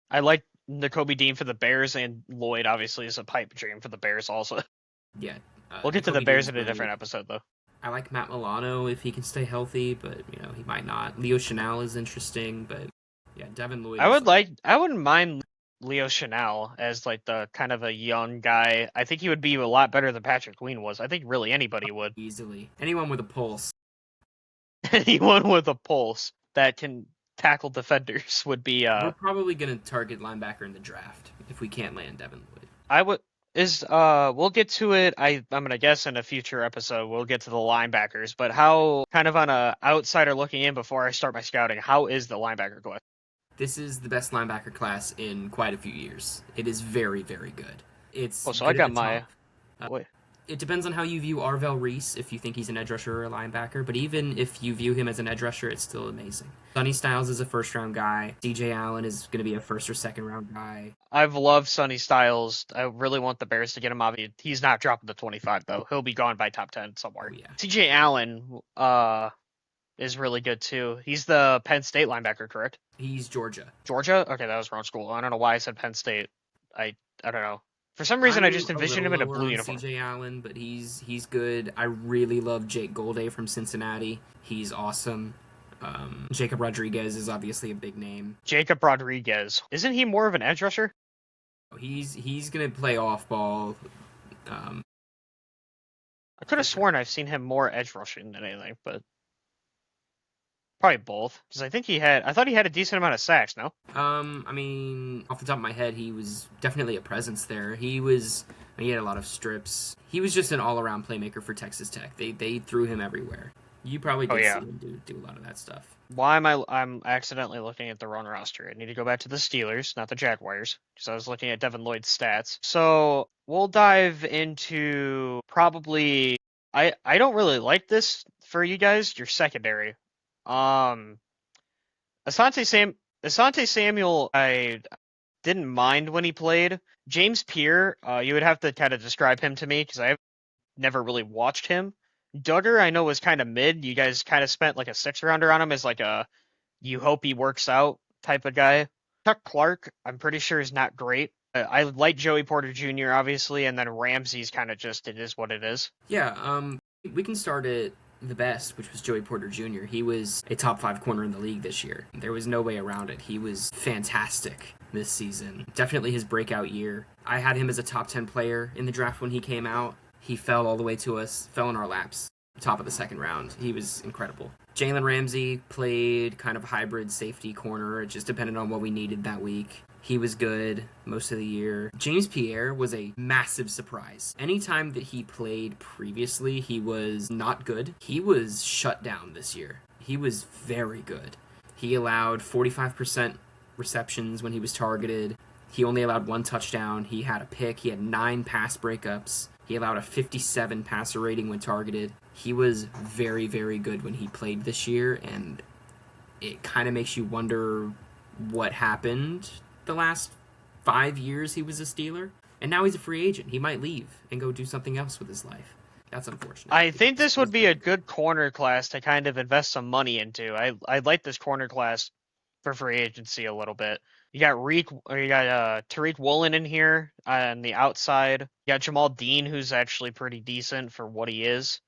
I like Nakobe Dean for the Bears, and Lloyd obviously is a pipe dream for the Bears also. Yeah. We'll get to the Bears in a different episode, though. I like Matt Milano if he can stay healthy, but, he might not. Leo Chenal is interesting, but, yeah, Devin Lloyd. I wouldn't mind Leo Chenal as like the kind of a young guy. I think he would be a lot better than Patrick Queen was. I think really anybody would. Easily. Anyone with a pulse. Anyone with a pulse that can tackle defenders would be We're probably going to target linebacker in the draft if we can't land Devin Lloyd. We'll get to it. I'm going to guess in a future episode we'll get to the linebackers, but how, kind of on a outsider looking in before I start my scouting, how is the linebacker class? This is the best linebacker class in quite a few years. It is very, very good. It's so good I got my wait. It depends on how you view Arvel Reese, if you think he's an edge rusher or a linebacker, but even if you view him as an edge rusher, it's still amazing. Sonny Styles is a first round guy. DJ Allen is going to be a first or second round guy. I've loved Sonny Styles. I really want the Bears to get him out. He's not dropping the 25 though. He'll be gone by top 10 Oh, somewhere. yeah. CJ Allen is really good too. He's the Penn State linebacker, correct? He's Georgia. Georgia? Okay, that was wrong school. I don't know why I said Penn State. I don't know. For some reason, I I'm just a envisioned little him in a lower blue on uniform. CJ Allen, but he's good. I really love Jake Golday from Cincinnati. He's awesome. Jacob Rodriguez is obviously a big name. Jacob Rodriguez. Isn't he more of an edge rusher? He's gonna play off ball. I could have sworn I've seen him more edge rushing than anything, but probably both. Because I thought he had a decent amount of sacks. No. I mean, off the top of my head, he was definitely a presence there. He had a lot of strips. He was just an all-around playmaker for Texas Tech. They threw him everywhere. You probably did see him do a lot of that stuff. Why am I'm accidentally looking at the wrong roster? I need to go back to the Steelers, not the Jaguars, because I was looking at Devin Lloyd's stats. So we'll dive into probably. I don't really like this for you guys. Your secondary. Asante Samuel, I didn't mind when he played. James Pierre, you would have to kind of describe him to me because I've never really watched him. Duggar, I know, was kind of mid. You guys kind of spent like a 6-rounder on him as like a you hope he works out type of guy. Chuck Clark, I'm pretty sure is not great. I like Joey Porter Jr. obviously, and then Ramsey's kind of just it is what it is. Yeah, we can start at the best, which was Joey Porter Jr. He was a top 5 corner in the league this year. There was no way around it. He was fantastic this season. Definitely his breakout year. I had him as a top 10 player in the draft when he came out. He fell all the way to us, fell in our laps, top of the second round. He was incredible. Jalen Ramsey played kind of hybrid safety corner. It just depended on what we needed that week. He was good most of the year. James Pierre was a massive surprise. Anytime that he played previously, he was not good. He was shut down this year. He was very good. He allowed 45% receptions when he was targeted. He only allowed 1 touchdown. He had a pick. He had 9 pass breakups. He allowed a 57 passer rating when targeted. He was very, very good when he played this year, and it kind of makes you wonder what happened the last 5 years he was a Steeler. And now he's a free agent. He might leave and go do something else with his life. That's unfortunate. I think this would be a good corner class to kind of invest some money into. I like this corner class for free agency a little bit. You got Tariq Woolen in here on the outside. You got Jamal Dean, who's actually pretty decent for what he is.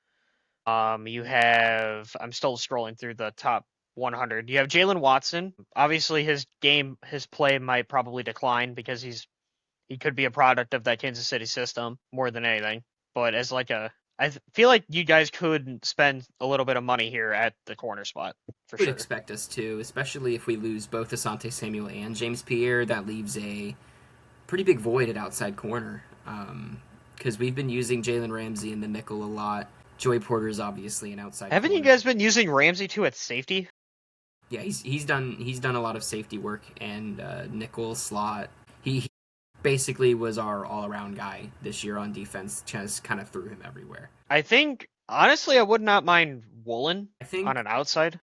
You have I'm still scrolling through the top 100. You have Jalen Watson. Obviously, his play might probably decline because he could be a product of that Kansas City system more than anything. But as like I feel like you guys could spend a little bit of money here at the corner spot for I would sure. expect us to, especially if we lose both Asante Samuel and James Pierre. That leaves a pretty big void at outside corner. Because we've been using Jalen Ramsey in the nickel a lot. Joey Porter is obviously an outside. Haven't corner. you guys been using Ramsey too at safety? Yeah, he's done a lot of safety work and nickel slot. He basically was our all around guy this year on defense. Just kind of threw him everywhere. I think honestly, I would not mind Woolen on an outside.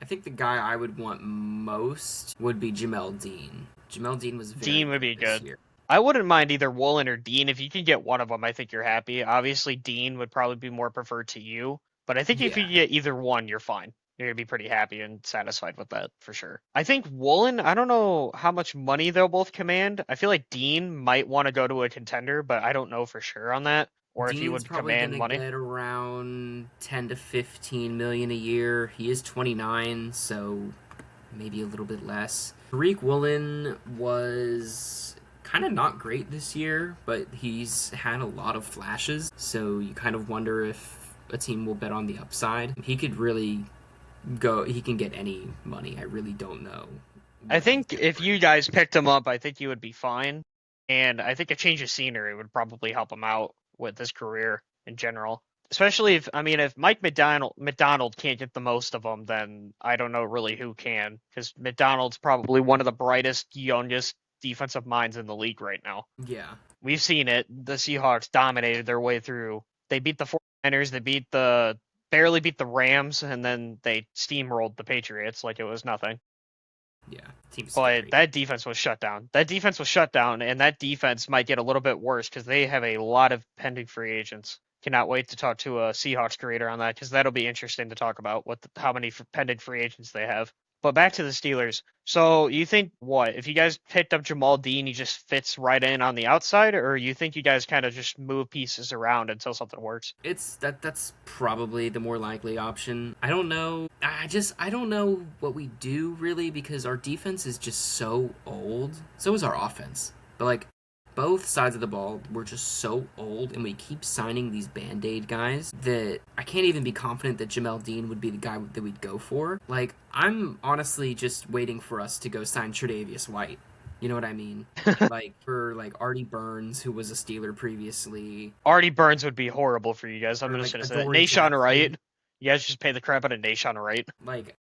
I think the guy I would want most would be Jamel Dean. Jamel Dean was Dean would be good. Year. I wouldn't mind either Woolen or Dean. If you can get one of them, I think you're happy. Obviously, Dean would probably be more preferred to you, but I think if you get either one, you're fine. You're gonna be pretty happy and satisfied with that for sure. I think Woolen, I don't know how much money they'll both command. I feel like Dean might want to go to a contender, but I don't know for sure on that. Or Dean's if he would probably command money. Get around 10 to 15 million a year. He is 29, so maybe a little bit less. Tariq Woolen was kind of not great this year, but he's had a lot of flashes, so you kind of wonder if a team will bet on the upside. He could really he can get any money. I really don't know. I think if you guys picked him up, I think you would be fine. And I think a change of scenery would probably help him out with his career in general. Especially if Mike McDonald can't get the most of them, then I don't know really who can. Because McDonald's probably one of the brightest, youngest defensive minds in the league right now. Yeah. We've seen it. The Seahawks dominated their way through. They beat the 49ers, barely beat the Rams, and then they steamrolled the Patriots like it was nothing. Yeah, team's But scary. that defense was shut down. That defense was shut down, and that defense might get a little bit worse because they have a lot of pending free agents. Cannot wait to talk to a Seahawks creator on that because that'll be interesting to talk about how many pending free agents they have. But back to the Steelers. So you think what? If you guys picked up Jamal Dean, he just fits right in on the outside, or you think you guys kind of just move pieces around until something works? That's probably the more likely option. I don't know. I don't know what we do really because our defense is just so old. So is our offense. But like both sides of the ball were just so old, and we keep signing these band-aid guys that I can't even be confident that Jamel Dean would be the guy that we'd go for. Like, I'm honestly just waiting for us to go sign Tre'Davious White. You know what I mean? Like, for, like, Artie Burns, who was a Steeler previously, Artie Burns would be horrible for you guys. I'm or, just like, gonna say that. Adoree Nashawn Wright. Jackson. You guys just pay the crap out of Nashawn Wright. Like,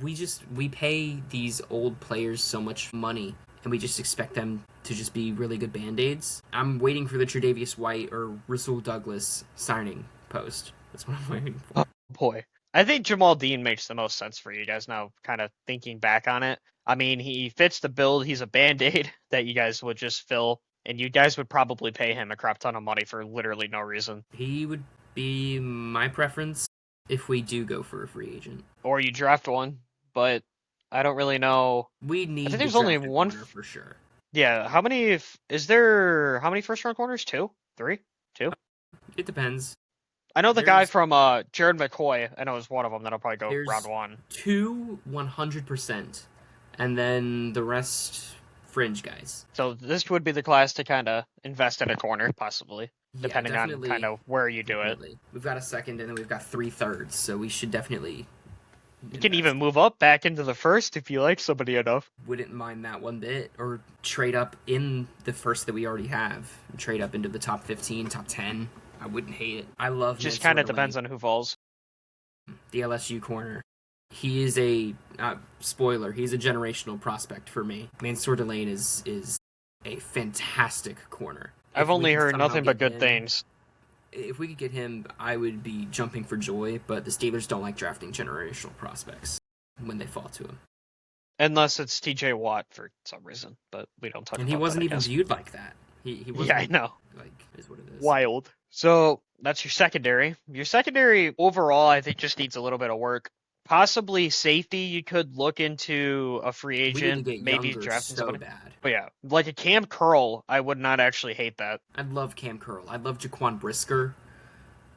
we pay these old players so much money, and we just expect them to just be really good band-aids. I'm waiting for the Tre'Davious White or Rasul Douglas signing post. That's what I'm waiting for. Oh boy. I think Jamal Dean makes the most sense for you guys now, kind of thinking back on it. I mean, he fits the build. He's a band-aid that you guys would just fill, and you guys would probably pay him a crap ton of money for literally no reason. He would be my preference if we do go for a free agent. Or you draft one, but I don't really know. We I think need to there's only draft a one. corner for sure. Yeah, how many first round corners? Two? Three? Two? It depends. I know the guy There's from Jared McCoy. I know is one of them that'll probably go round there's one. two 100%, and then the rest fringe guys. So this would be the class to kind of invest in a corner, possibly, Yeah, depending on definitely. kind of where you do it. Definitely. We've got a second, and then we've got 3/3, so we should definitely You can invest. even move up back into the first if you like somebody enough. Wouldn't mind that one bit, or trade up in the first that we already have. Trade up into the top 15, top 10. I wouldn't hate it. I love Just Mansour kind of Delaney, depends on who falls. the LSU corner. He is a spoiler. He's a generational prospect for me. Mansour Delaney is a fantastic corner. I've If we only could heard somehow nothing but get good him- things. If we could get him, I would be jumping for joy. But the Steelers don't like drafting generational prospects when they fall to him. Unless it's TJ Watt for some reason, but we don't talk And about he wasn't that, I even guess. viewed like that. He wasn't. Yeah, I know. Like, is what it is. Wild. So that's your secondary. Your secondary overall, I think, just needs a little bit of work. Possibly safety. You could look into a free We need to agent, get maybe younger drafting so somebody. bad. But yeah, like a Cam Curl, I would not actually hate that. I'd love Cam Curl. I'd love Jaquan Brisker.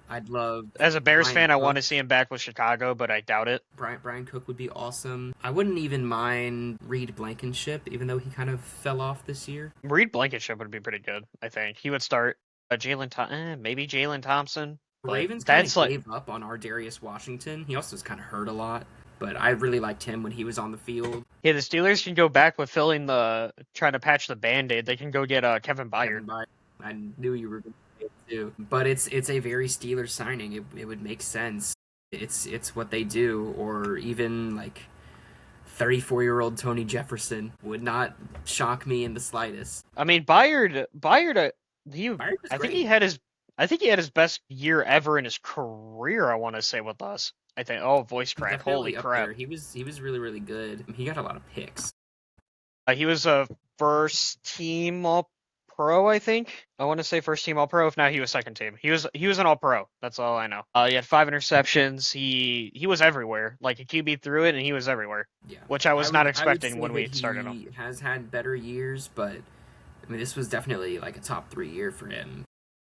I'd love As a Bears Brian fan, I Cook. want to see him back with Chicago, but I doubt it. Brian Cook would be awesome. I wouldn't even mind Reed Blankenship, even though he kind of fell off this year. Reed Blankenship would be pretty good, I think. He would start maybe Jalen Thompson. The But Ravens kind that's of like, gave up on our Darius Washington. He also was kind of hurt a lot, but I really liked him when he was on the field. yeah, the Steelers can go back with trying to patch the Band-Aid. They can go get Kevin Byard. I knew you were going to say it too, but it's a very Steelers signing. It would make sense. It's what they do, or even like 34-year-old Tony Jefferson would not shock me in the slightest. I mean, Byard, Byard was I think great. I think he had his best year ever in his career. I want to say with us. I think. Oh, voice crack! Holy Definitely up crap! there. He was really really good. He got a lot of picks. He was a first team All Pro. I think. I want to say first team All Pro. If not, he was second team. He was an All Pro. That's all I know. He had 5 interceptions. He was everywhere. Like a QB threw it, and he was everywhere. Yeah, Which I was not I would expecting say when we that started him. He has had better years, but I mean, this was definitely like a top 3 year for him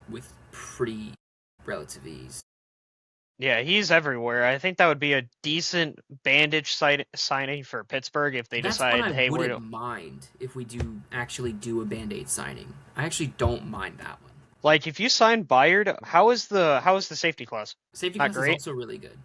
with pretty relative ease. Yeah, he's everywhere. I think that would be a decent bandage signing for Pittsburgh if they That's decide, what I hey, wouldn't mind if we do actually do a Band-Aid signing. I actually don't mind that one. like if you sign Byard, how is the safety class? Safety Not class is great. also really good.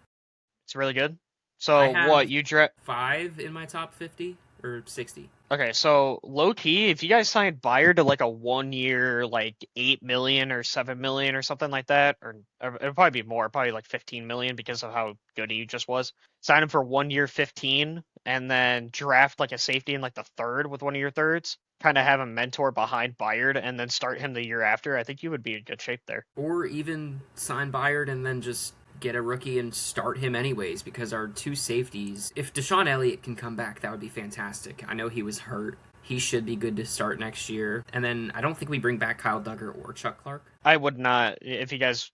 It's really good. So I have- what you draft? 5 in my top 50 or 60. Okay, so low key, if you guys signed Byard to like a 1 year, like 8 million or 7 million or something like that, or it'll probably be more, probably like 15 million because of how good he just was. Sign him for 1 year, 15, and then draft like a safety in like the third with one of your thirds. kind of have a mentor behind Bayard and then start him the year after, I think you would be in good shape there. Or even sign Byard and then just get a rookie and start him anyways, because our two safeties, if Deshaun Elliott can come back, that would be fantastic. I know he was hurt. He should be good to start next year. And then I don't think we bring back Kyle Duggar or Chuck Clark. I would not, if you guys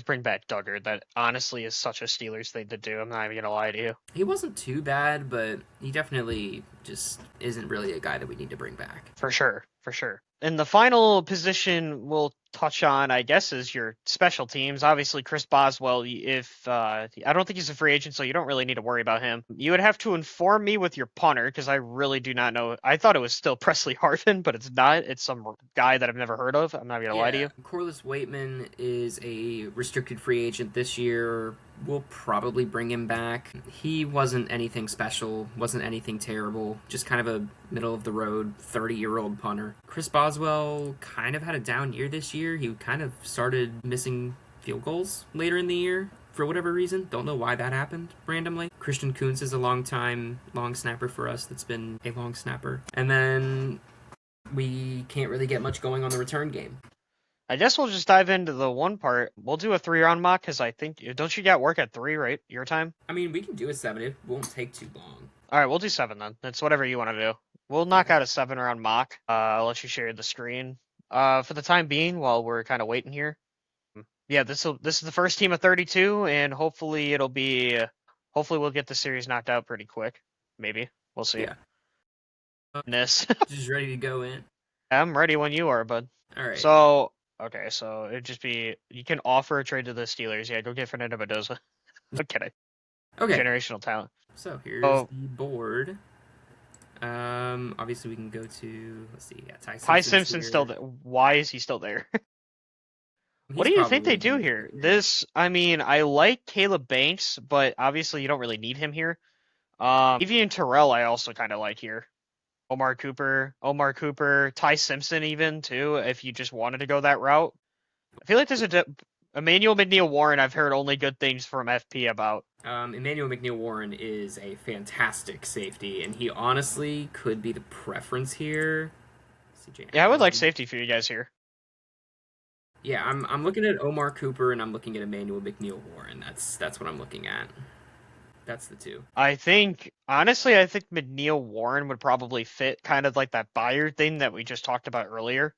bring back Duggar. That honestly is such a Steelers thing to do. I'm not even gonna lie to you. He wasn't too bad, but he definitely just isn't really a guy that we need to bring back. For sure, for sure. And the final position we'll touch on, I guess, is your special teams. Obviously, Chris Boswell, if I don't think he's a free agent, so you don't really need to worry about him. You would have to inform me with your punter, because I really do not know. I thought it was still Presley Harvin, but it's not. It's some guy that I've never heard of. I'm not going to lie to you. Corliss Waitman is a restricted free agent this year. We'll probably bring him back. He wasn't anything special, wasn't anything terrible, just kind of a middle-of-the-road 30-year-old punter. Chris Boswell kind of had a down year this year. He kind of started missing field goals later in the year for whatever reason. Don't know why that happened randomly. Christian Kuntz is a long snapper for us that's been a long snapper. And then we can't really get much going on the return game. I guess we'll just dive into the one part. We'll do a 3-round mock, because I think, don't you got work at 3, right? Your time? I mean, we can do a 7. It won't take too long. All right, we'll do 7 then. It's whatever you want to do. We'll knock out a 7-round mock. I'll let you share the screen. For the time being, while we're kind of waiting here. Yeah, this is the first team of 32, and hopefully hopefully we'll get the series knocked out pretty quick. Maybe. We'll see. Yeah. Just ready to go in? I'm ready when you are, bud. All right. So, okay, so it'd just be, you can offer a trade to the Steelers. Yeah, go get Fernando Mendoza. I'm kidding. Okay. Generational talent. So here's the board. Obviously we can go to, let's see, Ty Simpson's still there. Why is he still there? What do you think they do here? I mean, I like Caleb Banks, but obviously you don't really need him here. Evian Terrell I also kind of like here. Omar Cooper, Ty Simpson even, too, if you just wanted to go that route. I feel like there's Emmanuel McNeil-Warren I've heard only good things from FP about. Emmanuel McNeil-Warren is a fantastic safety, and he honestly could be the preference here. Yeah, I would like safety for you guys here. Yeah, I'm looking at Omar Cooper, and I'm looking at Emmanuel McNeil-Warren. That's what I'm looking at. That's the two. Honestly, I think McNeil-Warren would probably fit kind of like that Bayard thing that we just talked about earlier.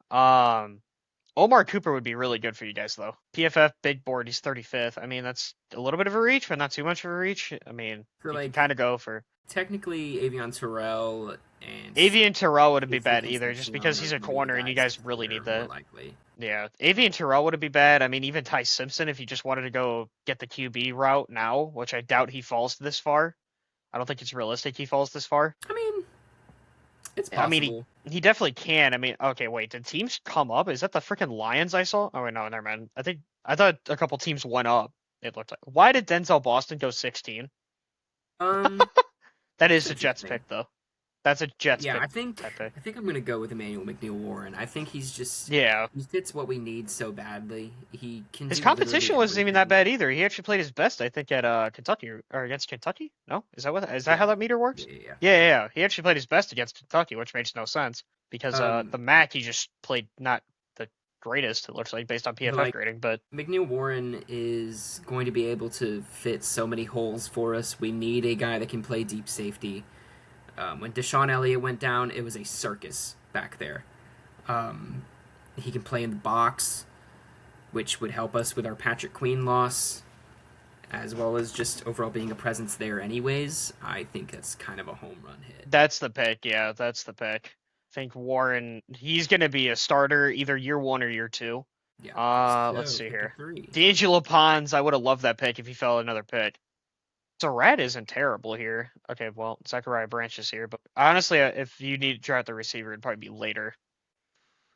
Omar Cooper would be really good for you guys, though. PFF, big board, he's 35th. I mean, that's a little bit of a reach, but not too much of a reach. I mean, you can kind of go for... Technically, Avion Terrell and... Avion Terrell wouldn't be bad either, just because he's a corner and you guys really need that. Yeah, Avian Terrell wouldn't be bad. I mean, even Ty Simpson, if you just wanted to go get the QB route now, which I doubt he falls this far. I don't think it's realistic he falls this far. I mean, it's possible. I mean, he definitely can. I mean, okay, wait, did teams come up? Is that the freaking Lions I saw? Oh, wait, no, never mind. I thought a couple teams went up, it looked like. Why did Denzel Boston go 16? That is a Jets pick, though. That's a Jets pick. Yeah, I think I'm gonna go with Emmanuel McNeil-Warren. I think he's just he fits what we need so badly. He can. His competition wasn't even that bad either. He actually played his best, I think, at Kentucky or against Kentucky. No, is that how that meter works? Yeah. He actually played his best against Kentucky, which makes no sense because the MAC he just played not the greatest. It looks like based on PFF grading, but McNeil-Warren is going to be able to fit so many holes for us. We need a guy that can play deep safety. When Deshaun Elliott went down, it was a circus back there. He can play in the box, which would help us with our Patrick Queen loss, as well as just overall being a presence there anyways. I think that's kind of a home run hit. That's the pick, yeah, that's the pick. I think Warren, he's going to be a starter either year 1 or year 2. Yeah. Let's see here. D'Angelo Pons, I would have loved that pick if he fell another pick. Surratt isn't terrible here. Okay, well, Zachariah Branch is here, but honestly, if you need to draft the receiver, it'd probably be later.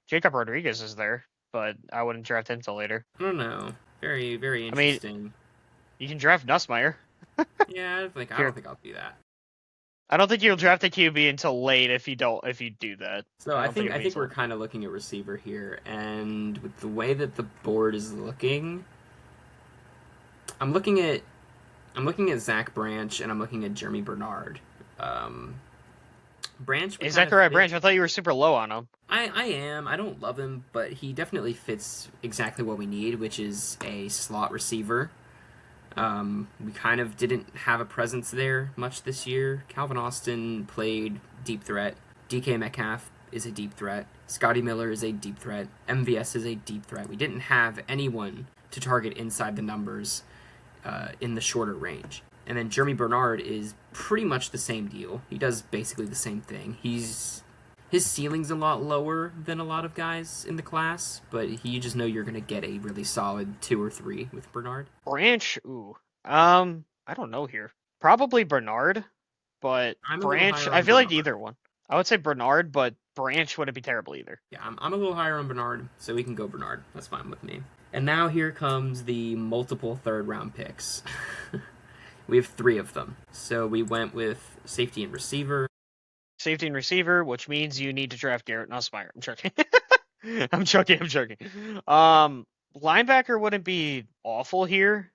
Jacob Rodriguez is there, but I wouldn't draft him till later. I don't know. Very, very interesting. I mean, you can draft Nussmeier. Yeah, I don't think I'll do that. I don't think you'll draft a QB until late if you do that. So I think we're kind of looking at receiver here, and with the way that the board is looking, I'm looking at Zach Branch, and I'm looking at Jeremy Bernard. Branch would Is kind that of correct, fit. Branch? I thought you were super low on him. I am. I don't love him, but he definitely fits exactly what we need, which is a slot receiver. We kind of didn't have a presence there much this year. Calvin Austin played deep threat. DK Metcalf is a deep threat. Scotty Miller is a deep threat. MVS is a deep threat. We didn't have anyone to target inside the numbers in the shorter range. And then Jeremy Bernard is pretty much the same deal. He does basically the same thing. His ceiling's a lot lower than a lot of guys in the class, but you just know you're going to get a really solid 2 or 3 with Bernard. Branch, ooh. I don't know here. Probably Bernard, but I'm a little Branch, higher I on feel like Bernard. either one. I would say Bernard, but Branch wouldn't be terrible either. Yeah, I'm a little higher on Bernard, so we can go Bernard. That's fine with me. And now here comes the multiple third round picks. We have 3 of them. So we went with safety and receiver. Safety and receiver, which means you need to draft Garrett Nussmeier. I'm joking. I'm joking. I'm joking. Linebacker wouldn't be awful here.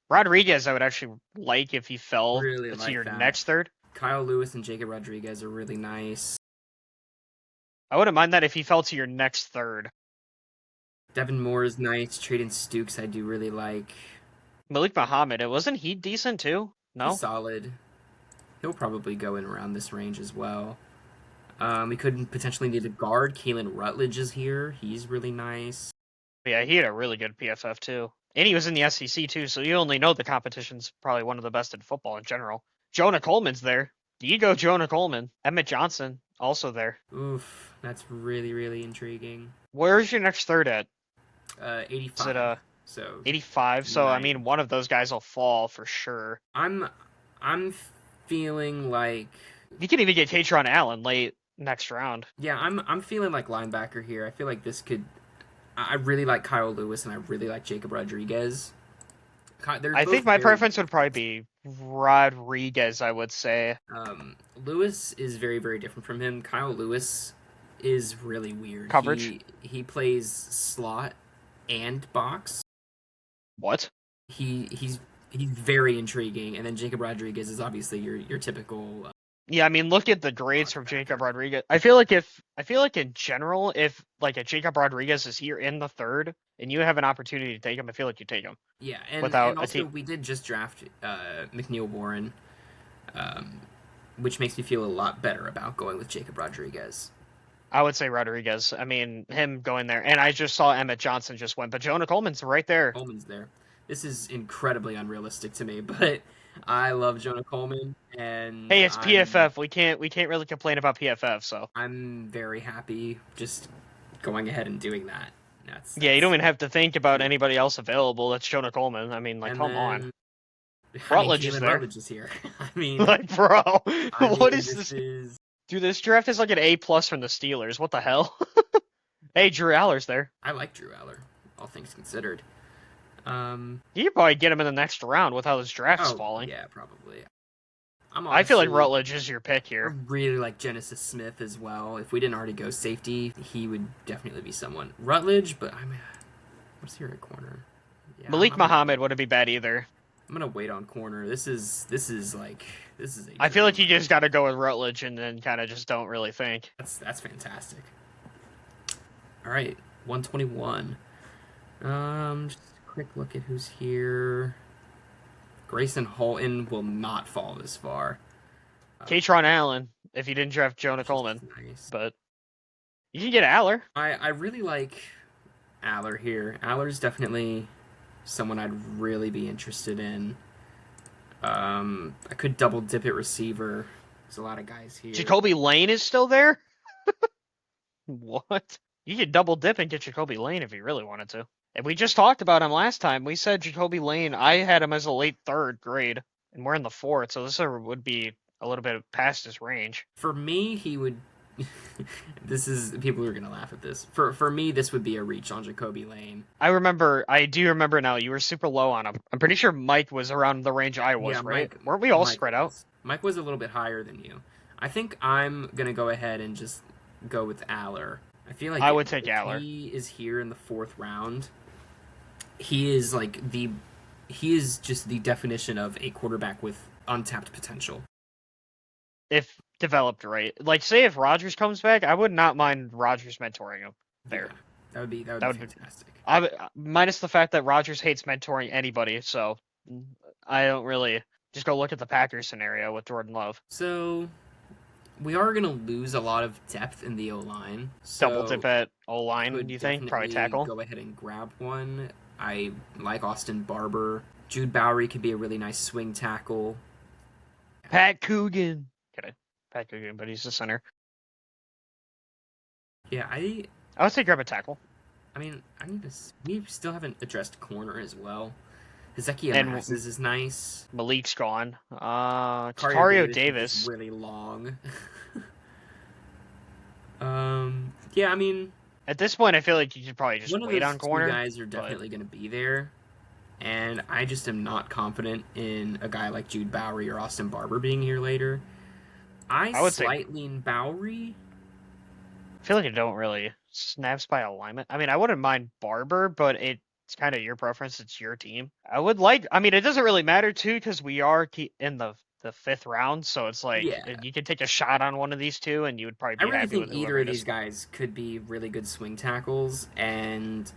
Rodriguez, I would actually like if he fell Really to like your that. next third. Kyle Lewis and Jacob Rodriguez are really nice. I wouldn't mind that if he fell to your next third. Devin Moore is nice. Traden Stukes I do really like. Malik Muhammad, wasn't he decent too? He's No? solid. He'll probably go in around this range as well. We could potentially need a guard. Keelan Rutledge is here. He's really nice. Yeah, he had a really good PFF too. And he was in the SEC too, so you only know the competition's probably one of the best in football in general. Jonah Coleman's there. You go Jonah Coleman. Emmett Johnson, also there. Oof, that's really, really intriguing. Where's your next third at? Is it 85. So 85? So I nine. mean one of those guys will fall for sure. I'm feeling like You can even get Katron Allen late next round. yeah, I'm feeling like linebacker here. I feel like this could. I really like Kyle Lewis and I really like Jacob Rodriguez. They're I both think my very preference would probably be Rodriguez, I would say. Lewis is very, very different from him. Kyle Lewis is really weird. Coverage? He plays slot and box. What? He's very intriguing. And then Jacob Rodriguez is obviously your typical. Yeah, I mean, look at the grades from Jacob Rodriguez. I feel like in general, if like a Jacob Rodriguez is here in the third and you have an opportunity to take him, I feel like you take him Yeah, without and a also team. we did just draft McNeil Warren, um, which makes me feel a lot better about going with Jacob Rodriguez. I would say Rodriguez. I mean, him going there, and I just saw Emmett Johnson just went, but Jonah Coleman's right there. Coleman's there. This is incredibly unrealistic to me, but I love Jonah Coleman, and Hey, it's PFF. We can't really complain about PFF. So I'm very happy just going ahead and doing that. yeah, you don't even have to think about yeah. anybody else available. That's Jonah Coleman. I mean, like, And come on, then Rutledge is Keelan there. Rutledge is here. I mean, Like, bro, I what mean is this this? is. Dude, this draft is like an A plus from the Steelers. What the hell? Hey, Drew Aller's there. I like Drew Aller, all things considered. You could probably get him in the next round with how this draft's Oh falling. yeah, probably. I'm I feel like honestly Rutledge is your pick I here. really like Genesis Smith as well. If we didn't already go safety, he would definitely be someone. Rutledge, but I'm what's here at corner? Yeah, Malik Muhammad wouldn't be bad either. I'm gonna wait on corner. This is like this is a I feel like dream. you just got to go with Rutledge and then kind of just don't really think. That's fantastic. All right, 121. Just a quick look at who's here. Grayson Holton will not fall this far. Katron Allen, if you didn't draft Jonah He's Coleman. nice. But you can get Aller. I really like Aller here. Aller's definitely someone I'd really be interested in. I could double dip at receiver. There's a lot of guys here. Jacoby Lane is still there? What? You could double dip and get Jacoby Lane if you really wanted to. And we just talked about him last time. We said Jacoby Lane, I had him as a late third grade, and we're in the fourth, so this would be a little bit past his range. For me, he would. This is people are gonna laugh at this. For me, this would be a reach on Jacoby Lane. I do remember now, you were super low on him. I'm pretty sure Mike was around the range I was, Yeah, right? Weren't we all Mike spread out? Mike was a little bit higher than you. I think I'm gonna go ahead and just go with Aller. I feel like I would take if Aller. he is here in the fourth round, he is he is just the definition of a quarterback with untapped potential. if developed right. Like, say if Rodgers comes back, I would not mind Rodgers mentoring him Yeah, there. that would That be would be, fantastic. minus the fact that Rodgers hates mentoring anybody, so I don't really just go look at the Packers scenario with Jordan Love. So we are gonna lose a lot of depth in the O line. Double dip So at O line, could you think? Probably definitely tackle. go ahead and grab one. I like Austin Barber. Jude Bowery could be a really nice swing tackle. Pat Coogan. Kidding. Pat Coogan, but he's the center. Yeah, I would say grab a tackle. I mean, I need to. We still haven't addressed corner as well. Hezekiah And Masses is nice. Malik's gone. Cario Tacario Davis is just Davis. really long. Yeah, I mean, At this point, I feel like you should probably just one of wait those on two corner. guys are But definitely going to be there, and I just am not confident in a guy like Jude Bowery or Austin Barber being here later. I I would say, I slightly lean Bowery. feel like it don't really snaps by alignment. I mean, I wouldn't mind Barber, but it's kind of your preference. It's your team. I mean, it doesn't really matter too because we are in the fifth round, so it's like Yeah, you could take a shot on one of these two, and you would probably I be really happy think with either whoever of it these is. guys could be really good swing tackles, and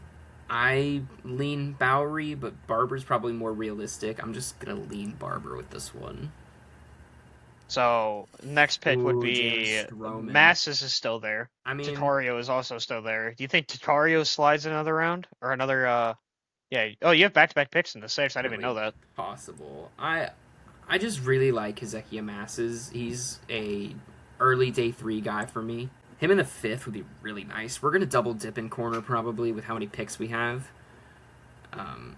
I lean Bowery, but Barber's probably more realistic. I'm just gonna lean Barber with this one. So next pick would Ooh, Jalen be Stroman. Masses is still there. I mean, Tacario is also still there. Do you think Tacario slides another round or another? Yeah. Oh, you have back-to-back picks in the sixth. I didn't even know really that. possible. I just really like Hezekiah Masses. He's a early day 3 guy for me. Him in the 5th would be really nice. We're gonna double dip in corner probably with how many picks we have.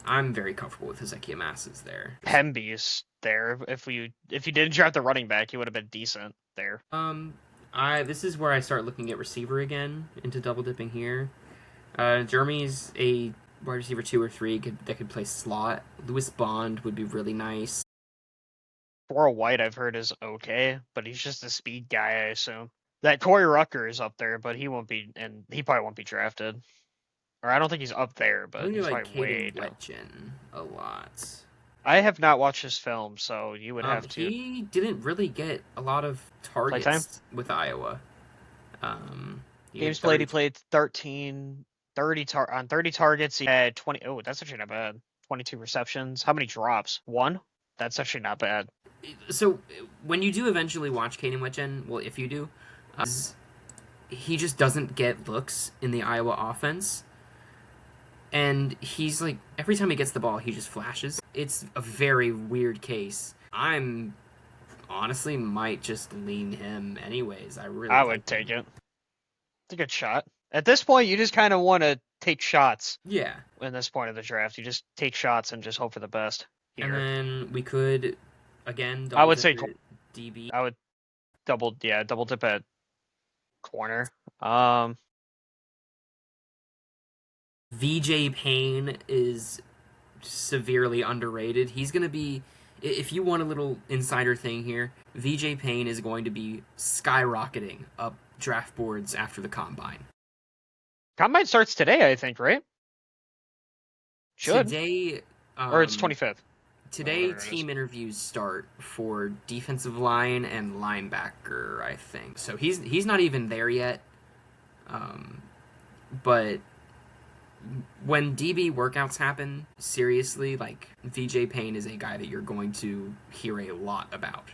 I'm very comfortable with Hezekiah Masses there. Hemby's there. If you didn't draft the running back, he would have been decent there. I this is where I start looking at receiver again into double dipping here. Jeremy's a wide receiver 2 or 3 that could play slot. Lewis Bond would be really nice. For a White, I've heard is okay, but he's just a speed guy, I assume. That Corey Rucker is up there, but he won't be, and he probably won't be drafted. Or I don't think he's up there, I but really he's like probably way Caden down. Wetjen a lot. I have not watched his film, so you would have to He didn't really get a lot of playtime. targets with Iowa. He had Games played, he 30. played 30 targets. He had 20. Oh, that's actually not bad. 22 receptions. How many drops? One? That's actually not bad. So when you do eventually watch Caden Wetjen, well, if you do, he just doesn't get looks in the Iowa offense. And he's like, every time he gets the ball, he just flashes. It's a very weird case. I'm honestly might just lean him anyways. I really I like would take him. it. It's a good shot. At this point, you just kind of want to take shots. Yeah. In this point of the draft, you just take shots and just hope for the best And here. then we could, again, I double would dip say it DB. I would double dip at corner. VJ Payne is severely underrated. He's going to be, if you want a little insider thing here, VJ Payne is going to be skyrocketing up draft boards after the combine. Combine starts today, I think, right? Should. Today, Or it's 25th. Today, team interviews start for defensive line and linebacker, I think. So he's not even there yet. But when DB workouts happen, seriously, like VJ Payne is a guy that you're going to hear a lot about.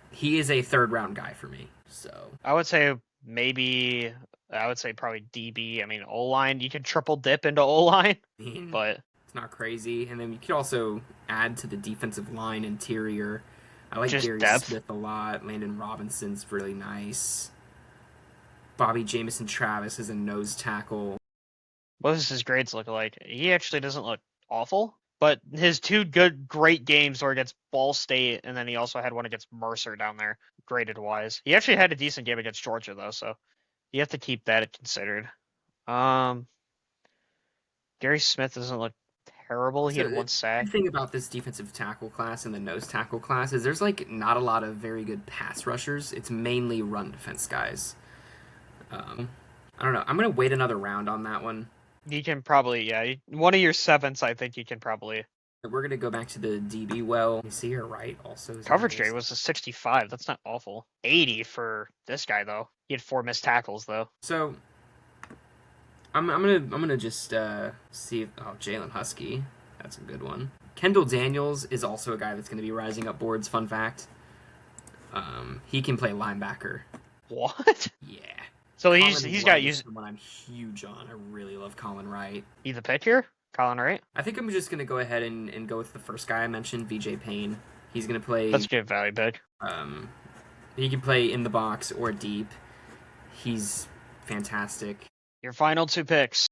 He is a 3rd round guy for me. So I would say probably DB. I mean, O-line, you can triple dip into O-line, but it's not crazy. And then you could also add to the defensive line interior. I like just Gary depth. Smith a lot. Landon Robinson's really nice. Bobby Jamison Travis is a nose tackle. What does his grades look like? He actually doesn't look awful, but his two great games were against Ball State, and then he also had one against Mercer down there, graded wise. He actually had a decent game against Georgia though, so you have to keep that considered. Gary Smith doesn't look terrible. He So had one the sack. thing about this defensive tackle class and the nose tackle class is there's like not a lot of very good pass rushers. It's mainly run defense guys. I don't know. I'm gonna wait another round on that one. You can probably, yeah, one of your 7s. I think you can probably We're gonna go back to the DB well. You see her right also is Coverage nice. grade was a 65. That's not awful. 80 for this guy though. He had 4 missed tackles though. So I'm gonna just see if Jalen Husky. That's a good one. Kendall Daniels is also a guy that's gonna be rising up boards. Fun fact. He can play linebacker. What? Yeah. So Colin he's got Wright is used. someone I'm huge on. I really love Colin Wright. He's a pick here, Colin Wright. I think I'm just gonna go ahead and go with the first guy I mentioned, VJ Payne. He's gonna play. That's good value pick. Um, he can play in the box or deep. He's fantastic. Your final 2 picks.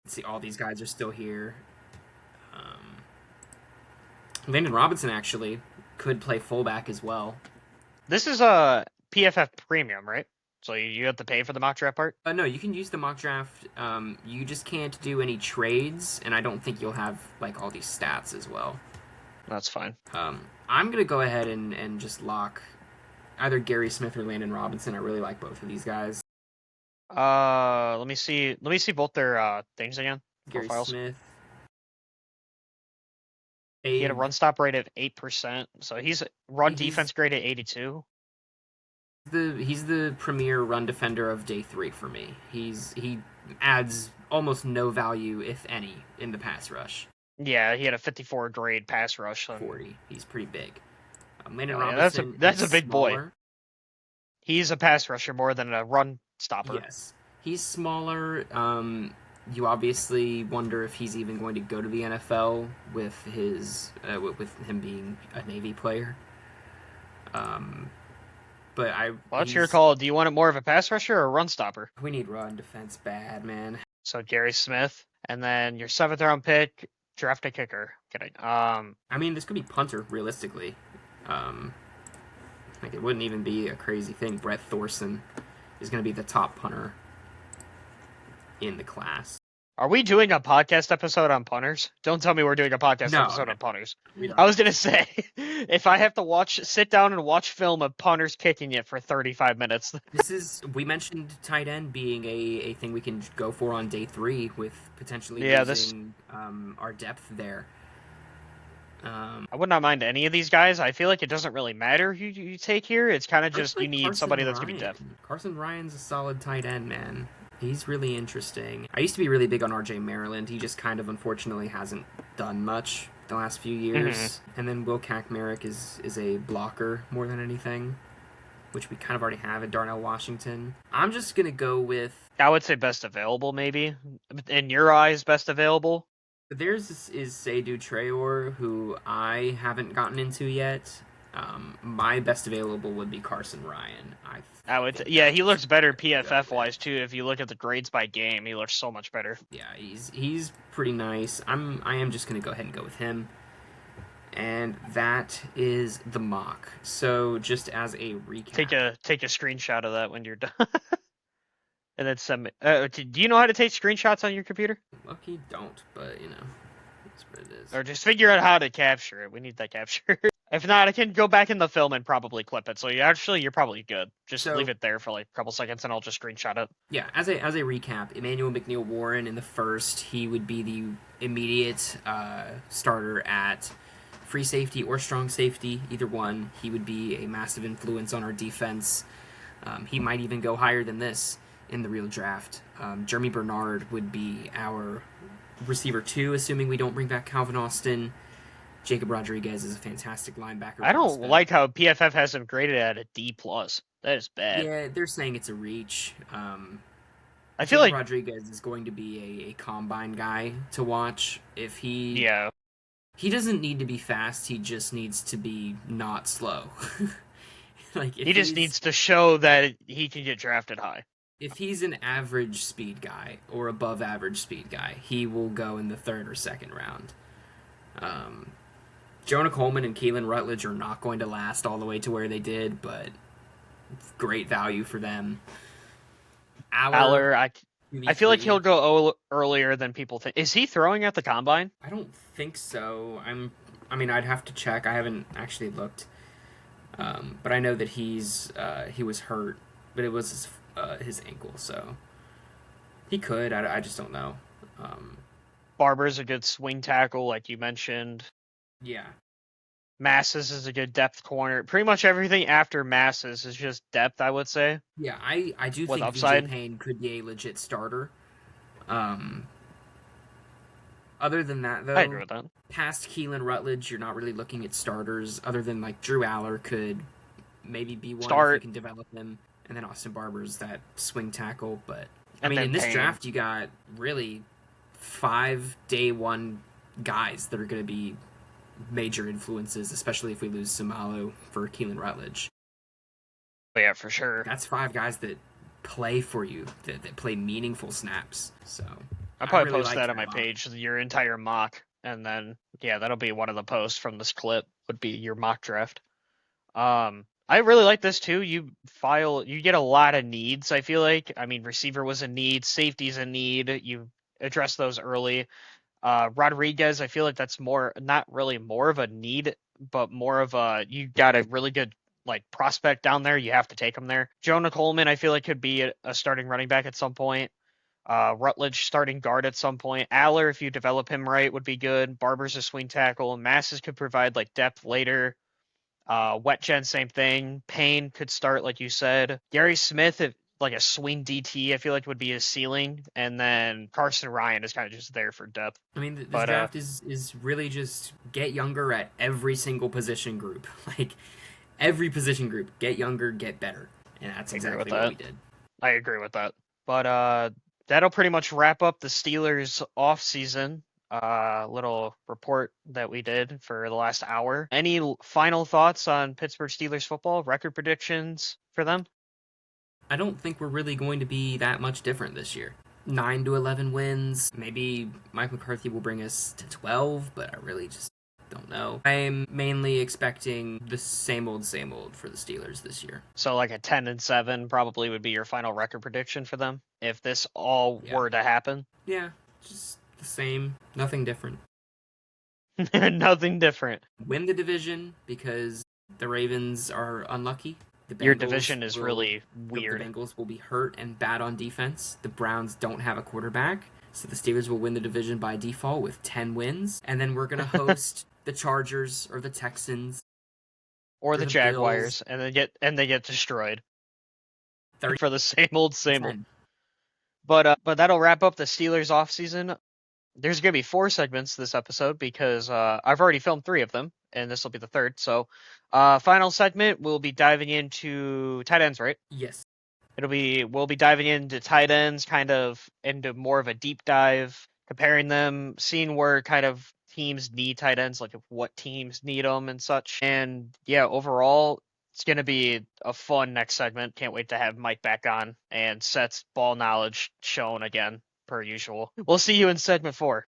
See, all these guys are still here. Landon Robinson actually could play fullback as well. This is a PFF premium, right? So you have to pay for the mock draft part? No, you can use the mock draft. You just can't do any trades, and I don't think you'll have like all these stats as well. That's fine. I'm gonna go ahead and just lock either Gary Smith or Landon Robinson. I really like both of these guys. Let me see both their things again. Gary Profiles. Smith. He had a run stop rate of 8%, so he's run defense grade at 82. He's the premier run defender of day 3 for me. He adds almost no value, if any, in the pass rush. Yeah, he had a 54 grade pass rush. 40. He's pretty big. Landon Yeah, Robinson. that's a big smaller. boy. He's a pass rusher more than a run stopper. Yes, he's smaller. You obviously wonder if he's even going to go to the NFL with his with him being a Navy player. But Well, that's your call. Do you want it more of a pass rusher or a run stopper? We need run defense bad, man. So Gary Smith, and then your 7th round pick, draft a kicker. Kidding. I mean, this could be punter realistically. Like it wouldn't even be a crazy thing. Brett Thorson is going to be the top punter in the class. Are we doing a podcast episode on punters? Don't tell me we're doing a podcast episode on punters. I was gonna say, if I have to sit down and watch film of punters kicking it for 35 minutes. We mentioned tight end being a thing we can go for on day 3 with potentially losing our depth there. I would not mind any of these guys. I feel like it doesn't really matter who you take here. It's kind of just you need somebody that's gonna be depth. Carson Ryan's a solid tight end, man. He's really interesting. I used to be really big on RJ Maryland. He just kind of unfortunately hasn't done much the last few years. Mm-hmm. And then Will Kaczmarek is a blocker more than anything, which we kind of already have at Darnell Washington. I'm just going to go with... I would say best available, maybe. In your eyes, best available? Theirs is Seydou Traore, who I haven't gotten into yet. My best available would be Carson Ryan. He looks better PFF wise too. If you look at the grades by game, he looks so much better. Yeah, he's pretty nice. I am just gonna go ahead and go with him, and that is the mock. So just as a recap, take a screenshot of that when you're done, and then send me. Do you know how to take screenshots on your computer? Lucky don't, but you know, that's what it is. Or just figure out how to capture it. We need that capture. If not, I can go back in the film and probably clip it. So you're probably good. Just leave it there for like a couple seconds, and I'll just screenshot it. Yeah, as a recap, Emmanuel McNeil-Warren in the first, he would be the immediate starter at free safety or strong safety, either one. He would be a massive influence on our defense. He might even go higher than this in the real draft. Jeremy Bernard would be our receiver 2, assuming we don't bring back Calvin Austin. Jacob Rodriguez is a fantastic linebacker. I don't like how PFF has him graded at a D+. That is bad. Yeah, they're saying it's a reach. I feel like Rodriguez is going to be a combine guy to watch. If he doesn't need to be fast, he just needs to be not slow. He just needs to show that he can get drafted high. If he's an average speed guy or above average speed guy, he will go in the 3rd or 2nd round. Jonah Coleman and Keelan Rutledge are not going to last all the way to where they did, but great value for them. Aller, I feel like he'll go earlier than people think. Is he throwing at the combine? I don't think so. I'd have to check. I haven't actually looked, but I know that he was hurt, but it was his ankle, so he could. I just don't know. Barber's a good swing tackle, like you mentioned. Yeah. Masses is a good depth corner. Pretty much everything after Masses is just depth, I would say, Yeah, I do with think VJ upside. Payne could be a legit starter. Um, Other than that, I agree though, with that. past Keelan Rutledge, you're not really looking at starters. Other than like Drew Aller could maybe be one if we Start can develop him, and then Austin Barber's that swing tackle. But I and mean, then in this Payne. draft, you got really 5 day 1 guys that are going to be major influences, especially if we lose Samalo for Keelan Rutledge. But yeah, for sure. That's 5 guys that play for you, that play meaningful snaps. So I'll I probably really post like that on that my a lot. page, your entire mock, and then yeah, that'll be one of the posts from this clip. Would be your mock draft. I really like this too. You get a lot of needs. I feel like. I mean, receiver was a need, safety's a need. You address those early. Rodriguez, I feel like that's more not really more of a need, but more of a you got a really good like prospect down there. You have to take him there. Jonah Coleman, I feel like could be a starting running back at some point. Rutledge starting guard at some point. Aller, if you develop him right, would be good. Barber's a swing tackle. Masses could provide like depth later. Wetjen, same thing. Payne could start, like you said. Gary Smith, if, like a swing DT, I feel like would be his ceiling. And then Carson Ryan is kind of just there for depth. I mean, this But draft is really just get younger at every single position group. Like every position group, get younger, get better, and that's I agree with exactly what that. we did. I agree with that. But that'll pretty much wrap up the Steelers offseason little report that we did for the last hour. Any final thoughts on Pittsburgh Steelers football? Record predictions for them? I don't think we're really going to be that much different this year. 9 to 11 wins. Maybe Mike McCarthy will bring us to 12, but I really just don't know. I'm mainly expecting the same old for the Steelers this year. So like a 10-7 probably would be your final record prediction for them if this all Yeah. were to happen. Yeah, just the same. Nothing different. Nothing different. Win the division because the Ravens are unlucky. The Your Bengals division is will really the weird. Bengals will be hurt and bad on defense. The Browns don't have a quarterback, so the Steelers will win the division by default with 10 wins. And then we're gonna host the Chargers or the Texans Or or the the Bills. Jaguars, and they get destroyed 30 for the same old same old. 10. But that'll wrap up the Steelers offseason. There's gonna be 4 segments this episode because I've already filmed 3 of them, and this will be the third. So, final segment we'll be diving into tight ends, right? Yes. We'll be diving into tight ends, kind of into more of a deep dive, comparing them, seeing where kind of teams need tight ends, like what teams need them and such. And yeah, overall, it's gonna be a fun next segment. Can't wait to have Mike back on and Seth's ball knowledge shown again, per usual. We'll see you in segment 4.